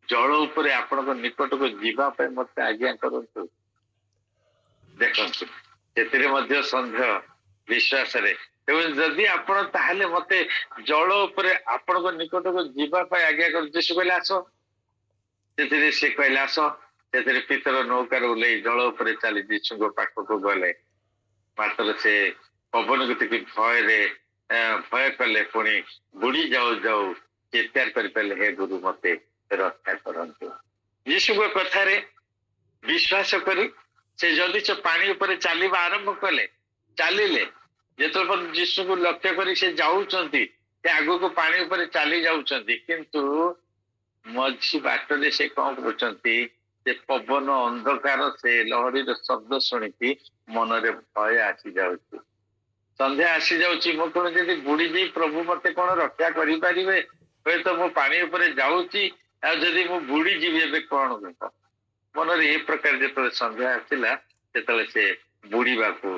ଜଳ ଉପରେ ଆପଣଙ୍କ ନିକଟକୁ ଯିବା ପାଇଁ ମତେ ଆଜ୍ଞା କରନ୍ତୁ। ଦେଖନ୍ତୁ ସେଥିରେ ମଧ୍ୟ ସନ୍ଦେହ ବିଶ୍ୱାସରେ, ଯଦି ଆପଣ ତାହେଲେ ମତେ ଜଳ ଉପରେ ଆପଣଙ୍କ ନିକଟକୁ ଯିବା ପାଇଁ ଆଜ୍ଞା କରନ୍ତୁ। ଯୀଶୁ କହିଲେ ଆସ। ସେଥିରେ ସେ କହିଲେ ଆସ। ସେଥିରେ ପିତର ନୌକାରୁ ଓହ୍ଲେଇ ଜଳ ଉପରେ ଚାଲି ଯୀଶୁଙ୍କ ପାଖକୁ ଗଲେ। ମାତ୍ର ସେ ପବନକୁ ଦେଖି ଭୟ କଲେ, ପୁଣି ବୁଡି ଯାଉ ଯାଉ ଚିତ୍କାର କରିପାରିଲେ, ହେ ଗୁରୁ ମତେ ରକ୍ଷା କରନ୍ତୁ। ଯୀଶୁଙ୍କ କଥାରେ ବିଶ୍ୱାସ କରି ସେ ଯଦି ପାଣି ଉପରେ ଚାଲିବା ଆରମ୍ଭ କଲେ, ଚାଲିଲେ। ଯେତେବେଳେ ଯୀଶୁଙ୍କୁ ଲକ୍ଷ୍ୟ କରି ସେ ଯାଉଛନ୍ତି, ସେ ଆଗକୁ ପାଣି ଉପରେ ଚାଲି ଯାଉଛନ୍ତି, କିନ୍ତୁ ମଝି ବାଟରେ ସେ କଣ କରୁଛନ୍ତି, ସେ ପବନ ଅନ୍ଧକାର, ସେ ଲହରୀର ଶବ୍ଦ ଶୁଣିକି ମନରେ ଭୟ ଆସି ଯାଉଛି, ସନ୍ଦେହ ଆସି ଯାଉଛି। ମୁଁ କଣ ଯଦି ବୁଡିଯାଇ ପ୍ରଭୁ ମତେ କଣ ରକ୍ଷା କରିପାରିବେ? ହୁଏତ ମୁଁ ପାଣି ଉପରେ ଯାଉଛି, ଆଉ ଯଦି ମୁଁ ବୁଡିଯିବି ଏବେ କଣ ହେବ? ମନରେ ଏ ପ୍ରକାର ଯେତେବେଳେ ସନ୍ଦେହ ଆସିଲା, ସେତେବେଳେ ସେ ବୁଡିବାକୁ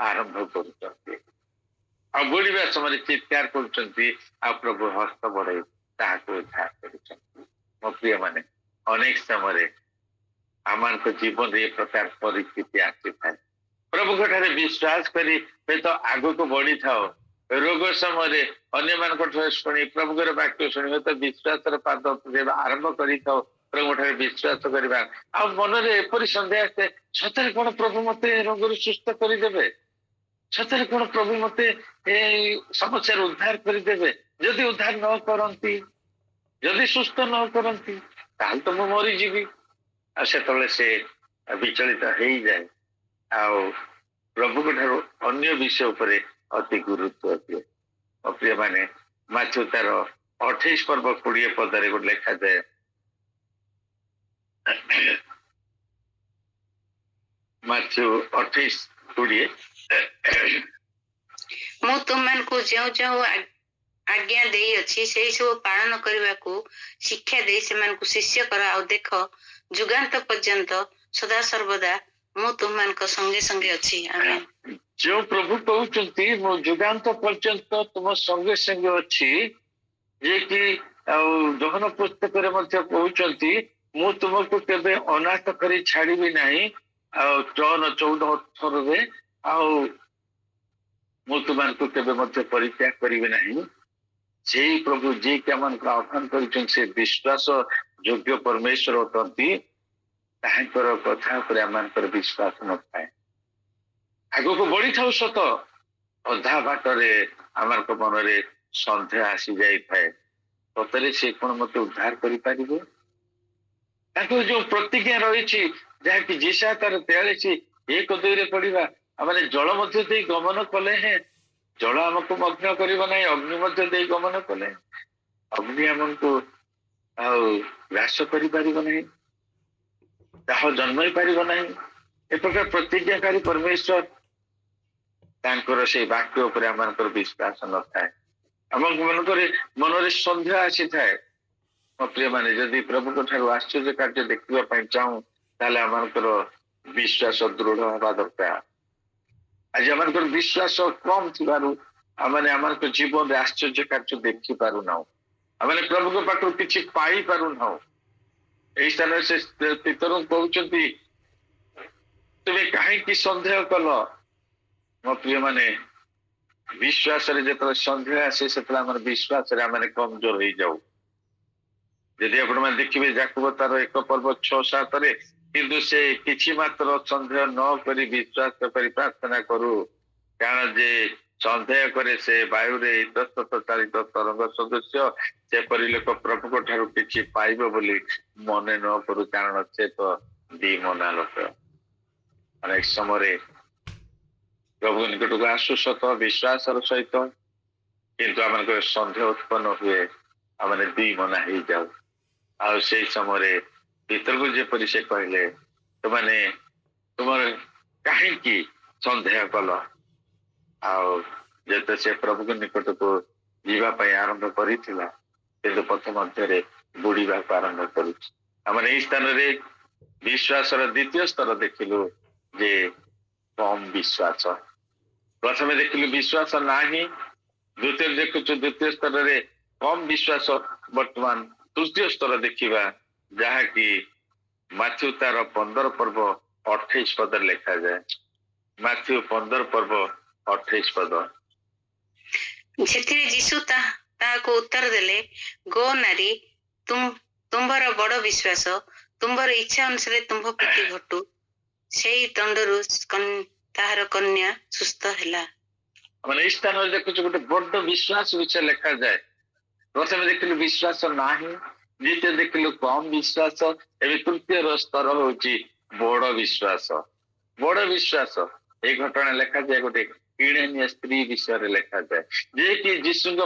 ଆରମ୍ଭ କରୁଛନ୍ତି। ଆଉ ବୁଡିବା ସମୟରେ ଚିତ୍କାର କରୁଛନ୍ତି, ଆଉ ପ୍ରଭୁ ହସ୍ତ ବଢେଇ ତାହାକୁ ଉଦ୍ଧାର କରୁଛନ୍ତି। ମୋ ପ୍ରିୟ ମାନେ, ଅନେକ ସମୟରେ ଆମମାନଙ୍କ ଜୀବନରେ ଏ ପ୍ରକାର ପରିସ୍ଥିତି ଆସିଥାଏ। ପ୍ରଭୁଙ୍କ ଠାରେ ବିଶ୍ୱାସ କରି ହୁଏତ ଆଗକୁ ବଢିଥାଉ। ରୋଗ ସମୟରେ ଅନ୍ୟମାନଙ୍କ ଠାରୁ ଶୁଣି, ପ୍ରଭୁଙ୍କର ବାକ୍ୟ ଶୁଣି ହୁଏତ ବିଶ୍ୱାସର ପାଦ ଦେବା ଆରମ୍ଭ କରିଥାଉ। ପ୍ରଭୁଙ୍କ ଠାରେ ବିଶ୍ୱାସ କରିବା, ଆଉ ମନରେ ଏପରି ସନ୍ଦେହ ଆସେ, ସତରେ କଣ ପ୍ରଭୁ ମତେ ରୋଗରୁ ସୁସ୍ଥ କରିଦେବେ? ସତରେ କଣ ପ୍ରଭୁ ମତେ ଏଇ ସମସ୍ୟାରୁ ଉଦ୍ଧାର କରିଦେବେ? ଯଦି ଉଦ୍ଧାର ନ କରନ୍ତି, ଯଦି ସୁସ୍ଥ ନ କରନ୍ତି, ତାହେଲେ ତ ମୁଁ ମରିଯିବି। ଆଉ ସେତେବେଳେ ସେ ବିଚଳିତ ହେଇଯାଏ, ଆଉ ପ୍ରଭୁଙ୍କ ଠାରୁ ଅନ୍ୟ ବିଷୟ ଉପରେ ଅତି ଗୁରୁତ୍ୱ ଦିଏ। ପ୍ରିୟ ମାନେ, ମାଥ୍ୟୁ ତାର 28 ପର୍ବ 20 ପଦରେ ଗୋଟେ ଲେଖାଯାଏ, ମାଥ୍ୟୁ 28:20, ମୁଁ ତୁମମାନଙ୍କୁ ଯେଉଁ ଯେଉଁ ଆଜ୍ଞା ଦେଇଅଛି ସେଇ ସବୁ ପାଳନ କରିବାକୁ ଶିକ୍ଷା ଦେଇ ସେମାନଙ୍କୁ ଶିଷ୍ୟ କର, ଆଉ ଦେଖ ଯୁଗାନ୍ତ ପର୍ଯ୍ୟନ୍ତ ସଦାସର୍ବଦା ମୁଁ ତୁମମାନଙ୍କ ସଙ୍ଗେ ସଙ୍ଗେ ଅଛି। ଆମେନ୍। ଯେଉଁ ପ୍ରଭୁ କହୁଛନ୍ତି ମୁଁ ଯୁଗାନ୍ତ ପର୍ଯ୍ୟନ୍ତ ତୁମ ସଙ୍ଗେ ସଙ୍ଗେ ଅଛି, ଯିଏକି ଆଉ ଯୋହନ ପୁସ୍ତକରେ ମଧ୍ୟ କହୁଛନ୍ତି ମୁଁ ତୁମକୁ କେବେ ଅନାଥ କରି ଛାଡ଼ିବି ନାହିଁ, ଆଉ ଜନ 14:18ରେ, ଆଉ ମୁଁ ତୁମମାନଙ୍କୁ କେବେ ମଧ୍ୟ ପରିତ୍ୟାଗ କରିବି ନାହିଁ। ସେଇ ପ୍ରଭୁ ଯିଏକି ଆମମାନଙ୍କୁ ଆହ୍ୱାନ କରିଛନ୍ତି, ସେ ବିଶ୍ୱାସ ଯୋଗ୍ୟ ପରମେଶ୍ୱର ଅଟନ୍ତି। ତାହାଙ୍କର କଥା ଉପରେ ଆମମାନଙ୍କର ବିଶ୍ୱାସ ନଥାଏ। ଆଗକୁ ବଢିଥାଉ ସତ, ଅଧା ବାଟରେ ଆମମାନଙ୍କ ମନରେ ସନ୍ଦେହ ଆସି ଯାଇଥାଏ, ସତରେ ସେ କଣ ମତେ ଉଦ୍ଧାର କରିପାରିବେ? ତାଙ୍କର ଯୋଉ ପ୍ରତିଜ୍ଞା ରହିଛି, ଯାହାକି ଯିଶା ତାର 43:1-2ରେ ପଢିବା, ଆମେ ଜଳ ମଧ୍ୟ ଦେଇ ଗମନ କଲେ ହେଁ ଜଳ ଆମକୁ ମଗ୍ନ କରିବ ନାହିଁ, ଅଗ୍ନି ମଧ୍ୟ ଦେଇ ଗମନ କଲେ ଅଗ୍ନି ଆମକୁ ଆଉ ଗ୍ରାସ କରିପାରିବ ନାହିଁ, ଦାହ ଜନ୍ମାଇ ପାରିବ ନାହିଁ। ଏ ପ୍ରକାର ପ୍ରତିଜ୍ଞାକାରୀ ପରମେଶ୍ୱର, ତାଙ୍କର ସେଇ ବାକ୍ୟ ଉପରେ ଆମମାନଙ୍କର ବିଶ୍ୱାସ ନଥାଏ। ଆମ ମନରେ ସନ୍ଦେହ ଆସିଥାଏ, ମୋ ପ୍ରିୟ ମାନେ ଯଦି ପ୍ରଭୁଙ୍କ ଠାରୁ ଆଶ୍ଚର୍ଯ୍ୟ କାର୍ଯ୍ୟ ଦେଖିବା ପାଇଁ ଚାହୁଁ ତାହେଲେ ଆମଙ୍କର ବିଶ୍ୱାସ ଦୃଢ ହେବା ଦରକାର। ଆଜି ଆମଙ୍କର ବିଶ୍ୱାସ କମ ଥିବାରୁ ଆମେ ଆମଙ୍କ ଜୀବନରେ ଆଶ୍ଚର୍ଯ୍ୟ କାର୍ଯ୍ୟ ଦେଖି ପାରୁନାହୁଁ। ଆମେ ପ୍ରଭୁଙ୍କ ପାଖରୁ କିଛି ପାଇ ପାରୁନାହୁଁ। ଏହି ସ୍ଥାନରେ ସେ ପିତରଙ୍କୁ କହୁଛନ୍ତି ତୁମେ କାହିଁକି ସନ୍ଦେହ କଲ? ମୋ ପ୍ରିୟ ମାନେ ବିଶ୍ୱାସରେ ଯେତେବେଳେ ସନ୍ଦେହ ଆସେ ସେତେବେଳେ ଆମର ବିଶ୍ୱାସରେ ଆମେ କମଜୋର ହେଇଯାଉ। ଯଦି ଆପଣମାନେ ଦେଖିବେ ଯାକୋବ ତାର 1:6-7 କିନ୍ତୁ ସେ କିଛି ମାତ୍ର ସନ୍ଦେହ ନ କରି ବିଶ୍ୱାସ କରି ପ୍ରାର୍ଥନା କରୁ, କାରଣ ଯେ ସନ୍ଦେହ କରେ ସେ ବାୟୁରେ ଇତସ୍ତତ ଚାଳିତ ତରଙ୍ଗ ସଦୃଶ୍ୟ, ସେପରି ଲୋକ ପ୍ରଭୁଙ୍କ ଠାରୁ କିଛି ପାଇବ ବୋଲି ମନେ ନ କରୁ, କାରଣ ସେ ତ ଦିମନା ଲୋକ। ଅନେକ ସମୟରେ ପ୍ରଭୁ ନିକଟକୁ ଆସୁ ସତ ବିଶ୍ୱାସର ସହିତ, କିନ୍ତୁ ଆମଙ୍କର ସନ୍ଦେହ ଉତ୍ପନ୍ନ ହୁଏ, ଆମେ ଦିମନା ହେଇଯାଉ। ଆଉ ସେଇ ସମୟରେ ପିତରଙ୍କୁ ଯେପରି ସେ କହିଲେ ତୁମମାନେ ତୁମର କାହିଁକି ସନ୍ଦେହ କଲ? ଆଉ ଯେତେ ସେ ପ୍ରଭୁଙ୍କ ନିକଟକୁ ଯିବା ପାଇଁ ଆରମ୍ଭ କରିଥିଲା କିନ୍ତୁ ପଥ ମଧ୍ୟରେ ବୁଡିବାକୁ ଆରମ୍ଭ କରୁଛି। ଆମେ ଏହି ସ୍ଥାନରେ ବିଶ୍ୱାସର ଦ୍ୱିତୀୟ ସ୍ତର ଦେଖିଲୁ ଯେ କମ ବିଶ୍ୱାସ। ପ୍ରଥମେ ଦେଖିଲୁ ବିଶ୍ୱାସ ନାହିଁ, ଦ୍ୱିତୀୟ ଦେଖୁଛୁ ଦ୍ୱିତୀୟ ସ୍ତରରେ କମ ବିଶ୍ୱାସ। ବର୍ତ୍ତମାନ ତୃତୀୟ ସ୍ତର ଦେଖିବା, ଯାହାକି ମାଥ୍ୟୁ ତାର 15 ପର୍ବ 28 ପଦରେ ଲେଖାଯାଏ। ମାଥ୍ୟୁ 15 ପର୍ବ 28 ପଦ। ସେଥିରେ ଯୀଶୁ ତାହାକୁ ଉତ୍ତର ଦେଲେ, ଗୋ ନାରୀ, ତୁମ୍ଭର ବଡ ବିଶ୍ୱାସ, ତୁମ୍ଭର ଇଚ୍ଛା ଅନୁସାରେ ତୁମ୍ଭ ପ୍ରତି ଘଟୁ। ସେଇ ଦଣ୍ଡରୁ ତାହାର କନ୍ୟା ସୁସ୍ଥ ହେଲା। ମାନେ ଏହି ସ୍ଥାନରେ ଦେଖୁଛୁ ଗୋଟେ ବଡ ବିଶ୍ୱାସ ବିଷୟ ଲେଖାଯାଏ। ପ୍ରଥମେ ଦେଖିଲୁ ବିଶ୍ୱାସ ନାହିଁ, ଦ୍ୱିତୀୟ ଦେଖିଲୁ କମ ବିଶ୍ୱାସ, ଏବେ ତୃତୀୟର ସ୍ତର ହଉଛି ବଡ ବିଶ୍ୱାସ। ବଡ ବିଶ୍ୱାସ এই ଘଟଣା ଲେଖାଯାଏ ଗୋଟେ କିଣେନୀୟ ସ୍ତ୍ରୀ ବିଷୟରେ ଲେଖାଯାଏ, ଯିଏକି ଯୀଶୁଙ୍କ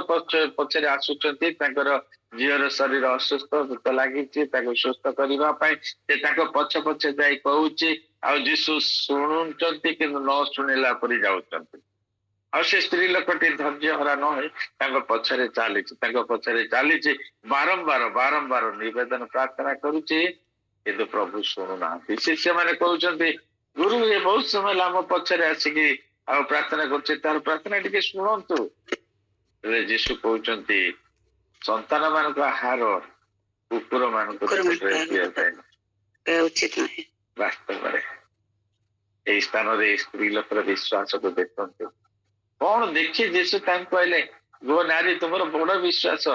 ପଛରେ ଆସୁଛନ୍ତି। ତାଙ୍କର ଝିଅର ଶରୀର ଅସୁସ୍ଥ ଭୂତ ଲାଗିଛି, ତାକୁ ସୁସ୍ଥ କରିବା ପାଇଁ ସେ ତାଙ୍କ ପଛେ ପଛେ ଯାଇ କହୁଛି, ଆଉ ଯୀଶୁ ଶୁଣୁଛନ୍ତି କିନ୍ତୁ ନ ଶୁଣିଲା ପରି ଯାଉଛନ୍ତି। ଆଉ ସେ ସ୍ତ୍ରୀ ଲୋକଟି ଧୈର୍ଯ୍ୟ ହରା ନ ହୋଇ ତାଙ୍କ ପଛରେ ଚାଲିଛି, ତାଙ୍କ ପଛରେ ଚାଲିଛି, ବାରମ୍ବାର ବାରମ୍ବାର ନିବେଦନ ପ୍ରାର୍ଥନା କରୁଛି, କିନ୍ତୁ ପ୍ରଭୁ ଶୁଣୁନାହାନ୍ତି। ଶିଷ୍ୟମାନେ କହୁଛନ୍ତି, ଗୁରୁ ଏ ବହୁତ ସମୟ ହେଲା ଆମ ପଛରେ ଆସିକି ଆଉ ପ୍ରାର୍ଥନା କରୁଛି, ତାର ପ୍ରାର୍ଥନା ଟିକେ ଶୁଣନ୍ତୁ। ଯୀଶୁ କହୁଛନ୍ତି, ସନ୍ତାନ ମାନଙ୍କ ଆହାର କୁକୁର ମାନଙ୍କୁ ଉଚିତ ନୁହେଁ। ବାସ୍ତବରେ ଏହି ସ୍ଥାନରେ ଏହି ସ୍ତ୍ରୀ ଲୋକର ବିଶ୍ୱାସକୁ ଦେଖନ୍ତୁ। କଣ ଦେଖି ଯୀଶୁ ତାଙ୍କୁ କହିଲେ, ଗୋ ନାରୀ, ତୁମର ବଡ ବିଶ୍ୱାସ,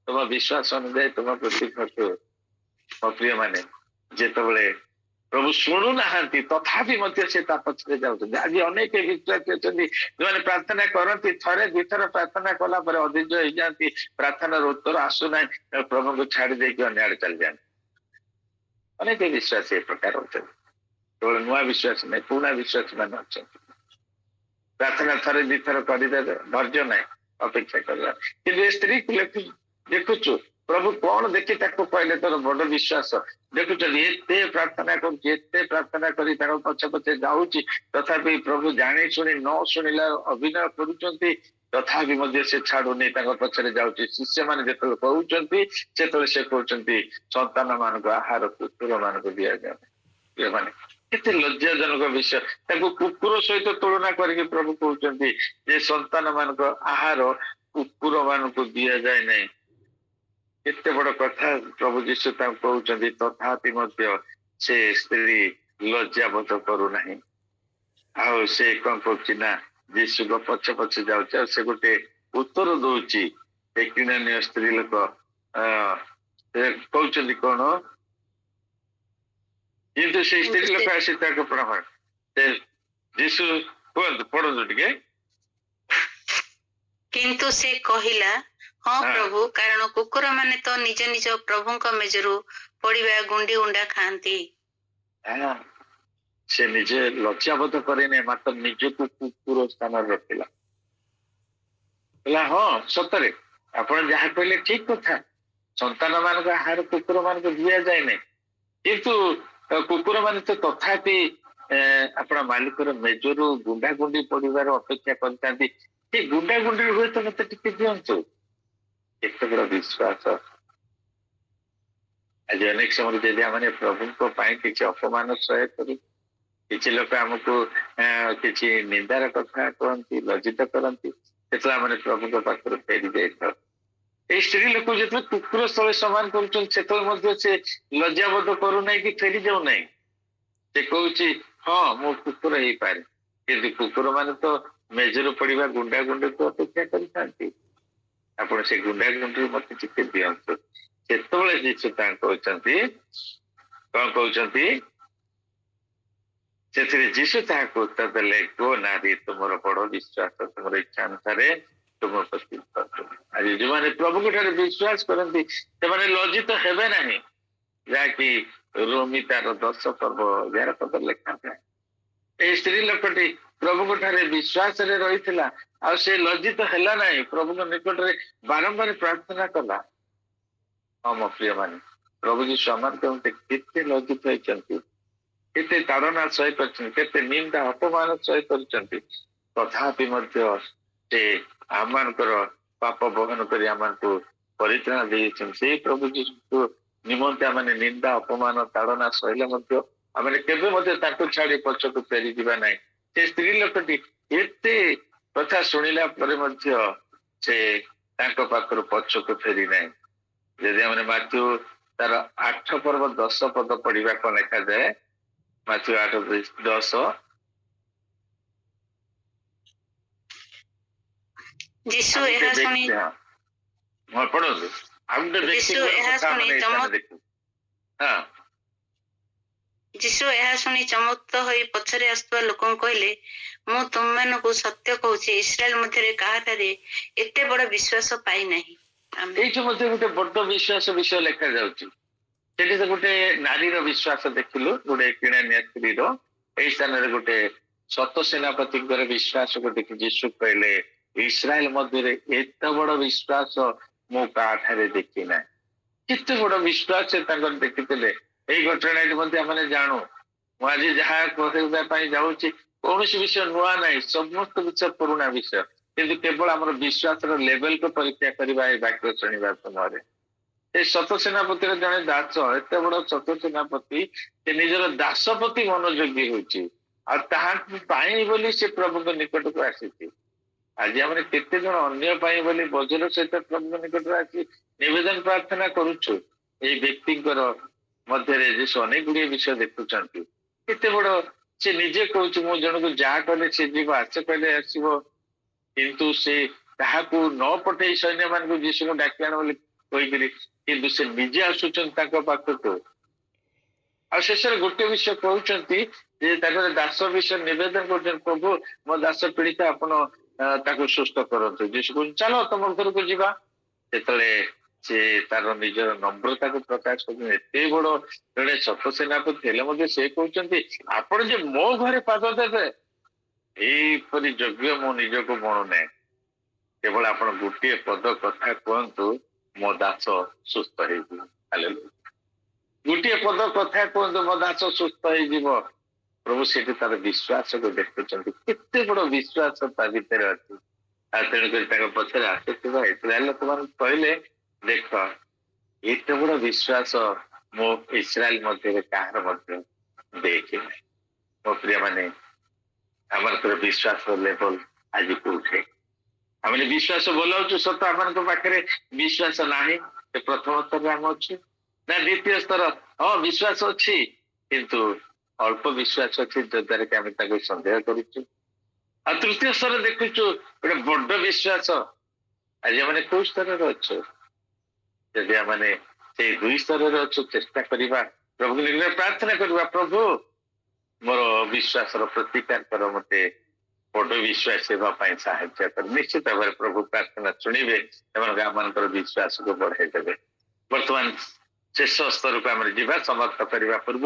ତୁମ ବିଶ୍ୱାସ ଅନୁଯାୟୀ ତୁମ ପ୍ରତି ଘଟୁ। ମୋ ପ୍ରିୟ ମାନେ, ଯେତେବେଳେ ପ୍ରଭୁ ଶୁଣୁନାହାନ୍ତି ତଥାପି ମଧ୍ୟ ସେ ତା ପଛରେ ଯାଉଛନ୍ତି। ଆଜି ଅନେକ ବିଶ୍ୱାସୀ ଅଛନ୍ତି ଯୋଉମାନେ ପ୍ରାର୍ଥନା କରନ୍ତି, ଥରେ ଦୁଇଥର ପ୍ରାର୍ଥନା କଲା ପରେ ଅଧୈର୍ଯ୍ୟ ହେଇଯାନ୍ତି, ପ୍ରାର୍ଥନାର ଉତ୍ତର ଆସୁନାହିଁ, ପ୍ରଭୁଙ୍କୁ ଛାଡି ଦେଇକି ଅନ୍ୟ ଆଡେ ଚାଲିଯାନ୍ତି। ଅନେକ ବିଶ୍ୱାସୀ ଏ ପ୍ରକାର ଅଛନ୍ତି। କେବଳ ନୂଆ ବିଶ୍ୱାସୀ ନାହିଁ, ପୁରୁଣା ବିଶ୍ୱାସୀ ମାନେ ଅଛନ୍ତି। ପ୍ରାର୍ଥନା ଥରେ ଦିଥର କରିଦେବେ, ଧୈର୍ଯ୍ୟ ନାହିଁ, ଅପେକ୍ଷା କରିବା। କିନ୍ତୁ ଏ ସ୍ତ୍ରୀକୁ ଦେଖୁଛୁ ପ୍ରଭୁ କଣ ଦେଖି ତାକୁ କହିଲେ ତୋର ବଡ ବିଶ୍ୱାସ। ଦେଖୁଛନ୍ତି ଏତେ ପ୍ରାର୍ଥନା କରୁଛି, ଏତେ ପ୍ରାର୍ଥନା କରି ତାଙ୍କ ପଛେ ପଛେ ଯାଉଛି, ତଥାପି ପ୍ରଭୁ ଜାଣି ଶୁଣି ନ ଶୁଣିଲା ଅଭିନୟ କରୁଛନ୍ତି, ତଥାପି ମଧ୍ୟ ସେ ଛାଡୁନି, ତାଙ୍କ ପଛରେ ଯାଉଛି। ଶିଷ୍ୟମାନେ ଯେତେବେଳେ କହୁଛନ୍ତି ସେତେବେଳେ ସେ କହୁଛନ୍ତି, ସନ୍ତାନ ମାନଙ୍କୁ ଆହାର କୁକୁର ମାନଙ୍କୁ ଦିଆଯାଏ। ମାନେ କେତେ ଲଜ୍ଜାଜନକ ବିଷୟ। ତାକୁ କୁକୁର ସହିତ ତୁଳନା କରିକି ପ୍ରଭୁ କହୁଛନ୍ତି ଯେ ସନ୍ତାନ ମାନଙ୍କ ଆହାର କୁକୁର ମାନଙ୍କୁ ଦିଆଯାଏ ନାହିଁ। କେତେ ବଡ କଥା ପ୍ରଭୁ ଯୀଶୁ ତାଙ୍କୁ କହୁଛନ୍ତି, ତଥାପି ମଧ୍ୟ ସେ ସ୍ତ୍ରୀ ଲଜ୍ଜା ବୋଧ କରୁନାହିଁ। ଆଉ ସେ କଣ କରୁଛି ନା ଯୀଶୁଙ୍କ ପଛେ ପଛେ ଯାଉଛି, ଆଉ ସେ ଗୋଟେ ଉତ୍ତର ଦଉଛି। ଏ କିଣାନୀୟ ସ୍ତ୍ରୀ ଲୋକ କହୁଛନ୍ତି କଣ, କିନ୍ତୁ ସେଇ ସ୍ତ୍ରୀ ଲୋକ ଆସି ତାକୁ ପ୍ରମାଣ ଯୀଶୁ କୁହନ୍ତୁ, ପଢନ୍ତୁ ଟିକେ। କିନ୍ତୁ ସେ କହିଲା, ହଁ ପ୍ରଭୁ, କାରଣ କୁକୁର ମାନେ ତ ନିଜ ନିଜ ପ୍ରଭୁଙ୍କ ମେଜରୁ ପଡିବା ଗୁଣ୍ଡି ଗୁଣ୍ଡା ଖାଆନ୍ତି। ସେ ନିଜେ ଲଜ୍ଜାବୋଧ କରେନି, ମାତ୍ର ନିଜକୁ କୁକୁର ସ୍ଥାନରେ ରଖିଲା। ହଁ ସତରେ ଆପଣ ଯାହା କହିଲେ ଠିକ କଥା, ସନ୍ତାନ ମାନଙ୍କ ଆହାର କୁକୁର ମାନଙ୍କୁ ଦିଆଯାଏ ନାହିଁ, କିନ୍ତୁ କୁକୁର ମାନେ ତ ତଥାପି ଆପଣ ମାଲିକର ମେଜରୁ ଗୁଣ୍ଡା ଗୁଣ୍ଡି ପଡିବାର ଅପେକ୍ଷା କରିଥାନ୍ତି। ସେ ଗୁଣ୍ଡା ଗୁଣ୍ଡି ହୁଏ ତ ମତେ ଟିକେ ଦିଅନ୍ତୁ। କେତେ ବଡ ବିଶ୍ୱାସ। आज अनेक समय जदि आम प्रभु किसी अपमान सह करू किसी लोक आमको किसी निंदार कथा कहती लज्जित करती से प्रभु पाखर फेरी जाता ये स्त्री लोक जो कुकुर स्थल समान कर लज्जाबोध करूना कि फेरी जाऊ ना से कौची हाँ मो कुकुर हो पारे कि कुकुर मान तो मेजर पड़ा गुंडा गुंडे को अपेक्षा करते आपण से गुंडा गुंडी मत टिके दिंतु से जीशु कहते कौन कहते जीशु ताकू उत्तर देले गो नारी तुम बड़ विश्वास तुम इच्छा अनुसार तुम प्रति आज जो मैंने प्रभु को विश्वास करती से लज्जित हेबे ना जहाँकि रोमी तार 10 पर्व 11 पद लेखा था स्त्री लोकटी प्रभु को विश्वास रही आ से लज्जित है ना प्रभु निकट में बारंबार प्रार्थना कला हाँ मो प्रिय मान प्रभु जीशु आम केते लज्जित होती केते ताड़ना सही करते निंदा अपमान सही कर आम पाप बहन कर आम परित्राण दे प्रभु जीशु निमंते आम निंदा अपमान ताड़ना सहले केवे छाड़ी पछक फेरी जावा ना से स्त्री लोकटी एते कथा शुणिला से पाखर पछक फेरी ना जदि आम माथ्यू तार 8 पर्व 10 पद पढ़ा कौन लिखा जाए माथ्यू 8:10 जीशु यह सुनी हाँ पढ़ो जीशु यह शुणी चमत्त होई पछरे आसुवा लोक कहले मु तुम मानकु सत्य कहूची इस्राएल मध्य काहारे एते बड़ विश्वास पाई नाही ये गोटे बड़ विश्वास विषय लेखा जाऊँगी गोटे नारी विश्वास देखिलु गोटे किणानिया स्त्री यही स्थान गोटे सत सेनापति विश्वास को देखी जीशु कहले इस्राएल मध्य एत बड़ विश्वास मु काठारे देखी ना केते बड़ विश्वास से देखी यही घटना मैंने जानू मुझे जहाँ कहवाई जाऊँगी कौन विषय नुआ ना समस्त विषय पुराणा विषय किंतु केवल आम विश्वास लेवल को परीक्षा करवा वाक्य शुणा समय सत सेनापति जड़े दास एत बड़ सत सेनापति निजर दासपति मनोयोगी होली से प्रभु निकट को आसी आज आम केते जन अन्य बजर सहित प्रभु निकट आसी निवेदन प्रार्थना करुचु ये व्यक्ति मध्य अनेक गुड़िए विषय देखुंट केते बड़ से निजे कहूँ मु जन को जहाँ कहले सी जीव आस कहले आसो किंतु से ताहाकू न पठे सैन्य मान को जीशु को डाकी आण बोली किंतु से निजे आसुचन पाखक शेष गोटे विषय कहते दास विषय निवेदन कर प्रभु मो दास पीड़ित आपण सुस्थ करतु जीशु को चलो तुम घर को जीवा से तार निजर नम्रता को प्रकाश करते बड़ जड़े सत सेनापति से कहते आपण जे मो घरे पाद देवे यहीपरि योग्य मो निज को मणुने केवल आप गोटे पद कथा कहतु मो दास सुस्थ हो गोटे पद कथा कहतु मो दास सुस्थ हो प्रभु से तार विश्वास को देखुंत केते बड़ विश्वास भीतर अच्छी तेणुक पचर आसुवा इस्राएल लोक मान कहले देख एत बड़ विश्वास मो इस्राएल मध्य कहार मध्य देखे मो प्रिय माने आम विश्वास लेवल आज कौटे आम विश्वास बोलाऊ सत आम पाखे विश्वास ना प्रथम स्तर आम अच्छे ना द्वितीय स्तर हाँ विश्वास अच्छी किंतु अल्प विश्वास अच्छी जद्वारा कि आम सन्देह करुचु आ तृतीय स्तर देखुचु गोटे बड़ विश्वास आज आम कौ स्तर अच्छु जदि आम से 2 स्तर अच्छु चेष्टा करवा प्रभु निकट प्रार्थना करवा प्रभु मोर विश्वास प्रतिकार कर मते बड़ विश्वास साहाय्य कर निश्चित भाव प्रभु प्रार्थना शुणवे आम विश्वास को बढ़ाईदेवे बर्तमान शेष स्तर को आम जा समाप्त करने पूर्व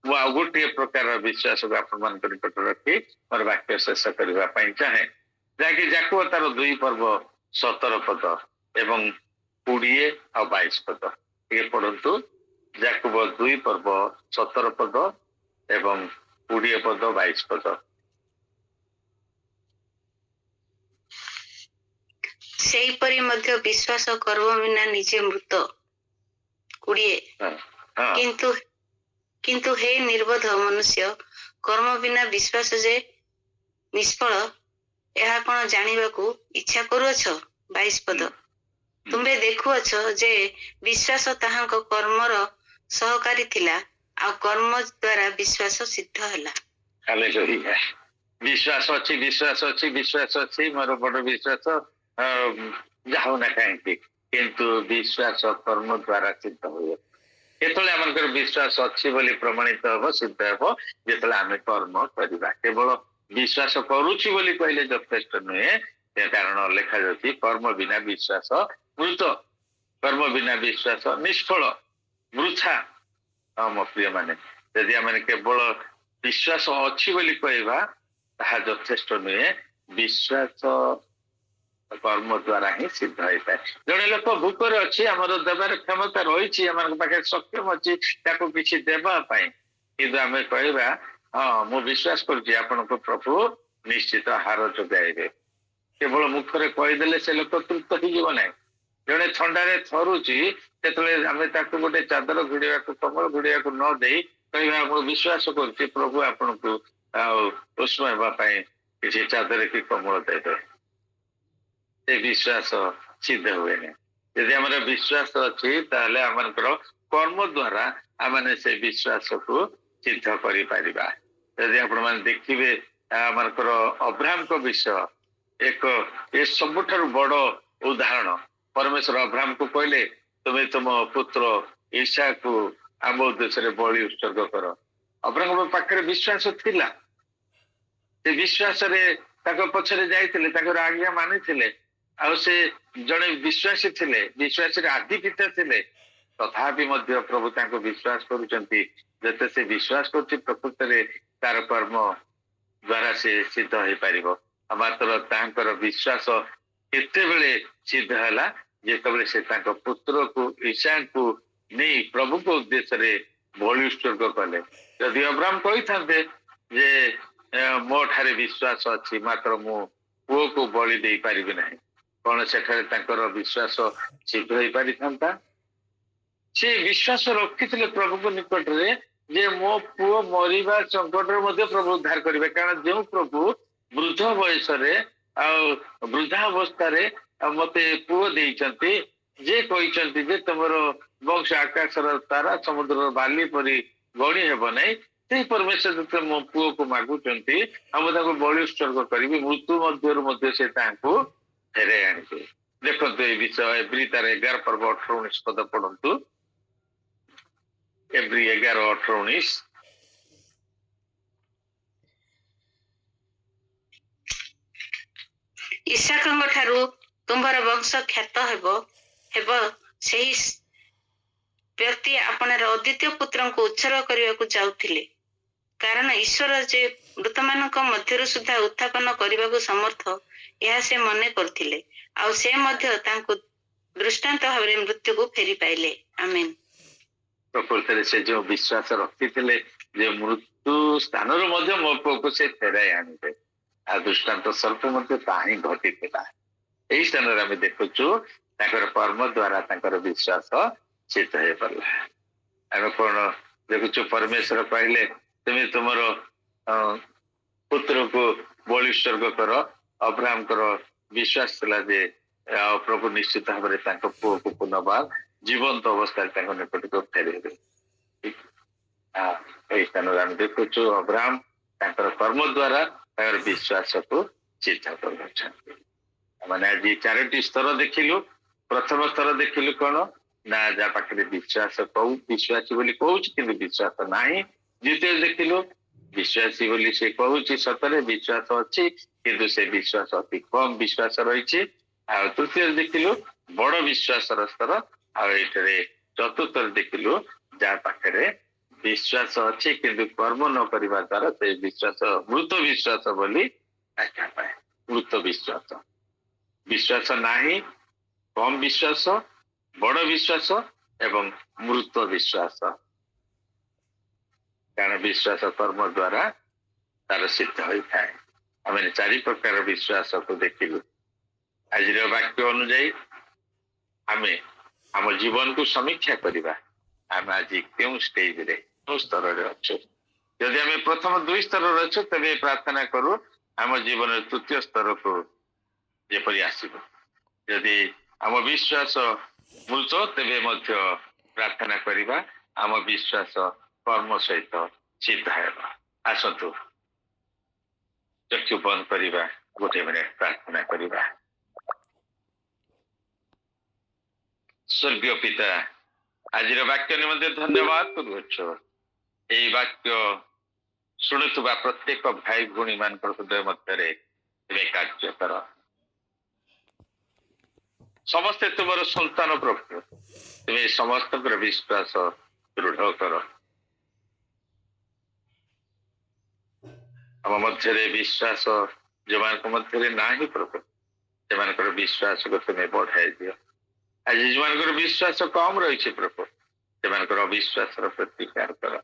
मुझे आउ गोटे प्रकार विश्वास को आपण निकट रखी मोर वाक्य शेष करने चाहे जहाँकि जाकुब तार 2 पर्व 17 पद एवं 20 और 22 पद ये पढ़ु जाकुब 2 पर्व 17 पद एवं 20 पद 22 पद सेहीपरि मध्य विश्वास कर्म बिना निजे मृत 20 ହଁ କିନ୍ତୁ କିନ୍ତୁ हे निर्बोध मनुष्य, कर्म बिना विश्वास जे निष्फल, ଏହା କଣ ଜାଣିବାକୁ ଇଚ୍ଛା କରୁଅଛ? 22 ପଦ। ତୁମ୍ଭେ ଦେଖୁଅଛ ଯେ ବିଶ୍ୱାସ ତାହାଙ୍କ କର୍ମର ସହକାରୀ ଥିଲା, ଆଉ କର୍ମ ଦ୍ୱାରା ବିଶ୍ୱାସ ସିଦ୍ଧ ହେଲା। ହାଲେଲୁୟା। ବିଶ୍ୱାସ ଅଛି, ବିଶ୍ୱାସ ଅଛି, ବିଶ୍ୱାସ ଅଛି, ମୋର ବଡ ବିଶ୍ୱାସ ଯାଉ ନା କାହିଁକି, କିନ୍ତୁ ବିଶ୍ୱାସ କର୍ମ ଦ୍ୱାରା ସିଦ୍ଧ ହୁଏ। କେତେବେଳେ ଆମଙ୍କର ବିଶ୍ୱାସ ଅଛି ବୋଲି ପ୍ରମାଣିତ ହବ, ସିଦ୍ଧ ହେବ, ଯେତେବେଳେ ଆମେ କର୍ମ କରିବା। କେବଳ ବିଶ୍ୱାସ କରୁଛି ବୋଲି କହିଲେ ଯଥେଷ୍ଟ ନୁହେଁ, କାରଣ ଲେଖାଯାଉଛି କର୍ମ ବିନା ବିଶ୍ୱାସ ମୃତ, କର୍ମ ବିନା ବିଶ୍ୱାସ ନିଷ୍ଫଳ, ବୃଥା। ହଁ ମୋ ପ୍ରିୟ ମାନେ, ଯଦି ଆମେ କେବଳ ବିଶ୍ୱାସ ଅଛି ବୋଲି କହିବା ତାହା ଯଥେଷ୍ଟ ନୁହେଁ, ବିଶ୍ୱାସ କର୍ମ ଦ୍ୱାରା ହିଁ ସିଦ୍ଧ ହେଇଥାଏ। ଜଣେ ଲୋକ ଭୋକରେ ଅଛି, ଆମର ଦେବାର କ୍ଷମତା ରହିଛି, ଆମମାନଙ୍କ ପାଖରେ ସକ୍ଷମ ଅଛି ତାକୁ କିଛି ଦେବା ପାଇଁ, କିନ୍ତୁ ଆମେ କହିବା ହଁ ମୁଁ ବିଶ୍ୱାସ କରୁଛି ଆପଣଙ୍କ ପ୍ରଭୁ ନିଶ୍ଚିତ ଆହାର ଯୋଗାଇବେ। କେବଳ ମୁଖରେ କହିଦେଲେ ସେ ଲୋକ ତୃପ୍ତ ହେଇଯିବ ନାହିଁ। ଜଣେ ଥଣ୍ଡାରେ ଥରୁଛି, ସେତେବେଳେ ଆମେ ତାକୁ ଗୋଟେ ଚାଦର ଘୋଡେଇବାକୁ, କମଳ ଘୋଡେଇବାକୁ ନ ଦେଇ କହିବା ମୁଁ ବିଶ୍ୱାସ କରୁଛି ପ୍ରଭୁ ଆପଣଙ୍କୁ ଆଉ ଉଷ୍ମ ହେବା ପାଇଁ କିଛି ଚାଦର କି କମଳ ଦେବେ। ସେ ବିଶ୍ୱାସ ସିଦ୍ଧ ହୁଏନି। ଯଦି ଆମର ବିଶ୍ୱାସ ଅଛି ତାହେଲେ ଆମଙ୍କର କର୍ମ ଦ୍ୱାରା ଆମେ ସେ ବିଶ୍ୱାସକୁ ସିଦ୍ଧ କରିପାରିବା। ଯଦି ଆପଣମାନେ ଦେଖିବେ ଆମଙ୍କର ଅବ୍ରାହ୍ମଙ୍କ ବିଷୟ ଏ ସବୁଠାରୁ ବଡ ଉଦାହରଣ। ପରମେଶ୍ୱର ଅବ୍ରାହ୍ମକୁ କହିଲେ ତୁମେ ତୁମ ପୁତ୍ର ଇସାକୁ ଆମ ଉଦ୍ଦେଶ୍ୟରେ ବଳି ଉତ୍ସର୍ଗ କର। ଅବ୍ରାହ୍ମଙ୍କ ପାଖରେ ବିଶ୍ୱାସ ଥିଲା, ସେ ବିଶ୍ୱାସରେ ତାଙ୍କ ପଛରେ ଯାଇଥିଲେ, ତାଙ୍କର ଆଜ୍ଞା ମାନିଥିଲେ, ଆଉ ସେ ଜଣେ ବିଶ୍ୱାସୀ ଥିଲେ, ବିଶ୍ୱାସୀର ଆଦି ପିତା ଥିଲେ। ତଥାପି ମଧ୍ୟ ପ୍ରଭୁ ତାଙ୍କୁ ବିଶ୍ୱାସ କରୁଛନ୍ତି। ଯେତେ ସେ ବିଶ୍ୱାସ କରୁଛି ପ୍ରକୃତରେ ତାର କର୍ମ ଦ୍ୱାରା ସେ ସିଦ୍ଧ ହେଇପାରିବ। ମାତ୍ର ତାଙ୍କର ବିଶ୍ୱାସ କେତେବେଳେ ସିଦ୍ଧ ହେଲା, ଯେତେବେଳେ ସେ ତାଙ୍କ ପୁତ୍ରକୁ ଇସାଙ୍କୁ ନେଇ ପ୍ରଭୁଙ୍କ ଉଦ୍ଦେଶ୍ୟରେ ବଳି ଉତ୍ସର୍ଗ କଲେ। ଯଦି ଅବ୍ରାହ୍ମ କହିଥାନ୍ତେ ଯେ ମୋ ଠାରେ ବିଶ୍ୱାସ ଅଛି, ମାତ୍ର ମୁଁ ପୁଅକୁ ବଳି ଦେଇପାରିବି ନାହିଁ, କଣ ସେଠାରେ ତାଙ୍କର ବିଶ୍ୱାସ ସିଦ୍ଧ ହେଇପାରିଥାନ୍ତା? ସେ ବିଶ୍ୱାସ ରଖିଥିଲେ ପ୍ରଭୁଙ୍କ ନିକଟରେ ଯେ ମୋ ପୁଅ ମରିବା ସଙ୍କଟରେ ମଧ୍ୟ ପ୍ରଭୁ ଉଦ୍ଧାର କରିବେ। କାରଣ ଯେଉଁ ପ୍ରଭୁ ବୃଦ୍ଧ ବୟସରେ ଆଉ ବୃଦ୍ଧା ଅବସ୍ଥାରେ ମତେ ପୁଅ ଦେଇଛନ୍ତି, ଯେ କହିଛନ୍ତି ଯେ ତମର ବଂଶ ଆକାଶର ତାରା ସମୁଦ୍ରର ବାଲି ପରି ଗଣି ହେବ ନାହିଁ, ସେଇ ପରମେଶ୍ୱର ଯେତେବେଳେ ମୋ ପୁଅକୁ ମାଗୁଛନ୍ତି ଆଉ ମୁଁ ତାଙ୍କୁ ବଳି ଉତ୍ସର୍ଗ କରିବି, ମୃତ୍ୟୁ ମଧ୍ୟରୁ ମଧ୍ୟ ସେ ତାଙ୍କୁ ଫେରାଇ ଆଣିବେ। ଦେଖନ୍ତୁ ଏଇ ବିଷୟ ଏବ୍ରୀ ତାର 11 ପର୍ବ 18-19 ପଦ ପଢନ୍ତୁ। ଏବ୍ରୀ 11-18-19। ଇସାକଙ୍କ ଠାରୁ ତୁମ୍ଭର ବଂଶ ଖ୍ୟାତ ହେବ ସେହି ବ୍ୟକ୍ତି ଆପଣାର ଅଦ୍ୱିତୀୟ ପୁତ୍ରଙ୍କୁ ଉତ୍ସର୍ଗ କରିବାକୁ ଯାଉଥିଲେ, କାରଣ ଈଶ୍ୱର ଯେ ମୃତମାନଙ୍କ ମଧ୍ୟରୁ ସୁଦ୍ଧା ଉତ୍ଥାପନ କରିବାକୁ ସମର୍ଥ, ଏହା ସେ ମନେ କରୁଥିଲେ, ଆଉ ସେ ମଧ୍ୟ ତାଙ୍କୁ ଦୃଷ୍ଟାନ୍ତ ଭାବରେ ମୃତ୍ୟୁକୁ ଫେରି ପାଇଲେ। ଆମେନ୍। ପ୍ରକୃତରେ ସେ ଯେଉଁ ବିଶ୍ୱାସ ରଖିଥିଲେ ଯେ ମୃତ୍ୟୁ ସ୍ଥାନରୁ ମଧ୍ୟ ମୋ ପୁଅକୁ ସେ ଫେରାଇ ଆଣିବେ, ଆଉ ଦୃଷ୍ଟାନ୍ତ ସ୍ୱରୂପ ମଧ୍ୟ ତାହା ହିଁ ଘଟିଥିଲା। ଏଇ ସ୍ଥାନରେ ଆମେ ଦେଖୁଛୁ ତାଙ୍କର କର୍ମ ଦ୍ୱାରା ତାଙ୍କର ବିଶ୍ୱାସ ସିଦ୍ଧ ହେଇପାରିଲା। ଆମେ କଣ ଦେଖୁଛୁ, ପରମେଶ୍ୱର କହିଲେ ତୁମେ ତୁମର ପୁତ୍ରକୁ ବଳି ଉତ୍ସର୍ଗ କର। ଅବ୍ରାହ୍ମଙ୍କର ବିଶ୍ୱାସ ଥିଲା ଯେ ପ୍ରଭୁ ନିଶ୍ଚିତ ଭାବରେ ତାଙ୍କ ପୁଅକୁ ପୁନର୍ବାର ଜୀବନ୍ତ ଅବସ୍ଥାରେ ତାଙ୍କ ନିକଟକୁ ଫେରେଇବେ। ଏଇ ସ୍ଥାନରେ ଆମେ ଦେଖୁଛୁ ଅବ୍ରାହ୍ମ ତାଙ୍କର କର୍ମ ଦ୍ୱାରା ତାଙ୍କର ବିଶ୍ୱାସକୁ ସିଦ୍ଧ କରୁଛନ୍ତି। ମାନେ ଆଜି 4ଟି ସ୍ତର ଦେଖିଲୁ। ପ୍ରଥମ ସ୍ତର ଦେଖିଲୁ କଣ ନା, ଯାହା ପାଖରେ ବିଶ୍ୱାସୀ ବୋଲି କହୁଛି କିନ୍ତୁ ବିଶ୍ୱାସ ନାହିଁ। ଦ୍ୱିତୀୟ ଦେଖିଲୁ ବିଶ୍ୱାସୀ ବୋଲି ସେ କହୁଛି, ସତରେ ବିଶ୍ୱାସ ଅଛି କିନ୍ତୁ ସେ ବିଶ୍ୱାସ ଅତି କମ ବିଶ୍ୱାସ ରହିଛି। ଆଉ ତୃତୀୟ ଦେଖିଲୁ ବଡ ବିଶ୍ୱାସର ସ୍ତର। ଆଉ ଏଇଠାରେ ଚତୁର୍ଥରେ ଦେଖିଲୁ ଯାହା ପାଖରେ ବିଶ୍ୱାସ ଅଛି କିନ୍ତୁ କର୍ମ ନ କରିବା ଦ୍ୱାରା ସେ ବିଶ୍ୱାସ ମୃତ ବିଶ୍ୱାସ ବୋଲି ଆଖ୍ୟା ପାଏ। ମୃତ ବିଶ୍ୱାସ, ବିଶ୍ୱାସ ନାହିଁ, କମ ବିଶ୍ୱାସ, ବଡ ବିଶ୍ୱାସ ଏବଂ ମୃତ ବିଶ୍ୱାସ। କାରଣ ବିଶ୍ୱାସ କର୍ମ ଦ୍ୱାରା ତାର ସିଦ୍ଧ ହୋଇଥାଏ। ଆମେ 4 ପ୍ରକାର ବିଶ୍ୱାସକୁ ଦେଖିଲୁ। ଆଜିର ବାକ୍ୟ ଅନୁଯାୟୀ ଆମେ ଆମ ଜୀବନକୁ ସମୀକ୍ଷା କରିବା। ଆମେ ଆଜି କେଉଁ ଷ୍ଟେଜରେ କେଉଁ ସ୍ତରରେ ଅଛୁ। ଯଦି ଆମେ ପ୍ରଥମ 2 ସ୍ତରରେ ଅଛୁ ତେବେ ପ୍ରାର୍ଥନା କରୁ ଆମ ଜୀବନରେ ତୃତୀୟ ସ୍ତରକୁ ଯେପରି ଆସିବ। ଯଦି ଆମ ବିଶ୍ୱାସ ମୂଳ ତେବେ ମଧ୍ୟ ପ୍ରାର୍ଥନା କରିବା ଆମ ବିଶ୍ୱାସ କର୍ମ ସହିତ ସିଦ୍ଧ ହେବ। ଆସନ୍ତୁ ଚକ୍ଷୁ ବନ୍ଦ କରିବା, ଗୋଟେ ମିନିଟ ପ୍ରାର୍ଥନା କରିବା। ସ୍ୱର୍ଗୀୟ ପିତା, ଆଜିର ବାକ୍ୟ ନିମନ୍ତେ ଧନ୍ୟବାଦ କରୁଅଛୁ। ଏହି ବାକ୍ୟ ଶୁଣୁଥିବା ପ୍ରତ୍ୟେକ ଭାଇ ଭଉଣୀ ମାନଙ୍କ ହୃଦୟ ମଧ୍ୟରେ ତୁମେ କାର୍ଯ୍ୟ କର। ସମସ୍ତେ ତୁମର ସନ୍ତାନ ପ୍ରଭୁ, ତୁମେ ସମସ୍ତଙ୍କର ବିଶ୍ୱାସ ଦୃଢ କର। ଆମ ମଧ୍ୟରେ ବିଶ୍ୱାସ ଯେଉଁମାନଙ୍କ ମଧ୍ୟରେ ନାହିଁ ପ୍ରଭୁ, ସେମାନଙ୍କର ବିଶ୍ୱାସକୁ ତୁମେ ବଢାଇ ଦିଅ। ଆଜି ଯେଉଁମାନଙ୍କର ବିଶ୍ୱାସ କମ ରହିଛି ପ୍ରଭୁ, ସେମାନଙ୍କର ଅବିଶ୍ୱାସର ପ୍ରତିକାର କର।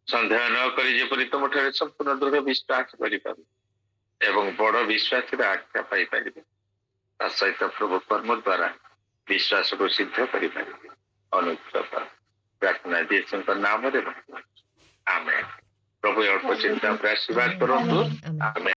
ସନ୍ଦେହ ନ କରି ଯେପରି ତୁମଠାରେ ସମ୍ପୂର୍ଣ୍ଣ ଦୃଢ ବିଶ୍ୱାସ କରିପାରିବେ ଏବଂ ବଡ ବିଶ୍ୱାସର ଆଖ୍ୟା ପାଇପାରିବେ, ତା ସହିତ ପ୍ରଭୁ କର୍ମ ଦ୍ୱାରା ବିଶ୍ୱାସକୁ ସିଦ୍ଧ କରିପାରିବେ। ଅନୁଗ୍ରହ କର। ପ୍ରାର୍ଥନା ଯୀଶୁଙ୍କ ନାମରେ ଆମେନ୍। ପ୍ରଭୁ ଅଳ୍ପ ଚିନ୍ତା ଉପରେ ଆଶୀର୍ବାଦ କରନ୍ତୁ। ଆମେନ୍। ଆମେନ୍।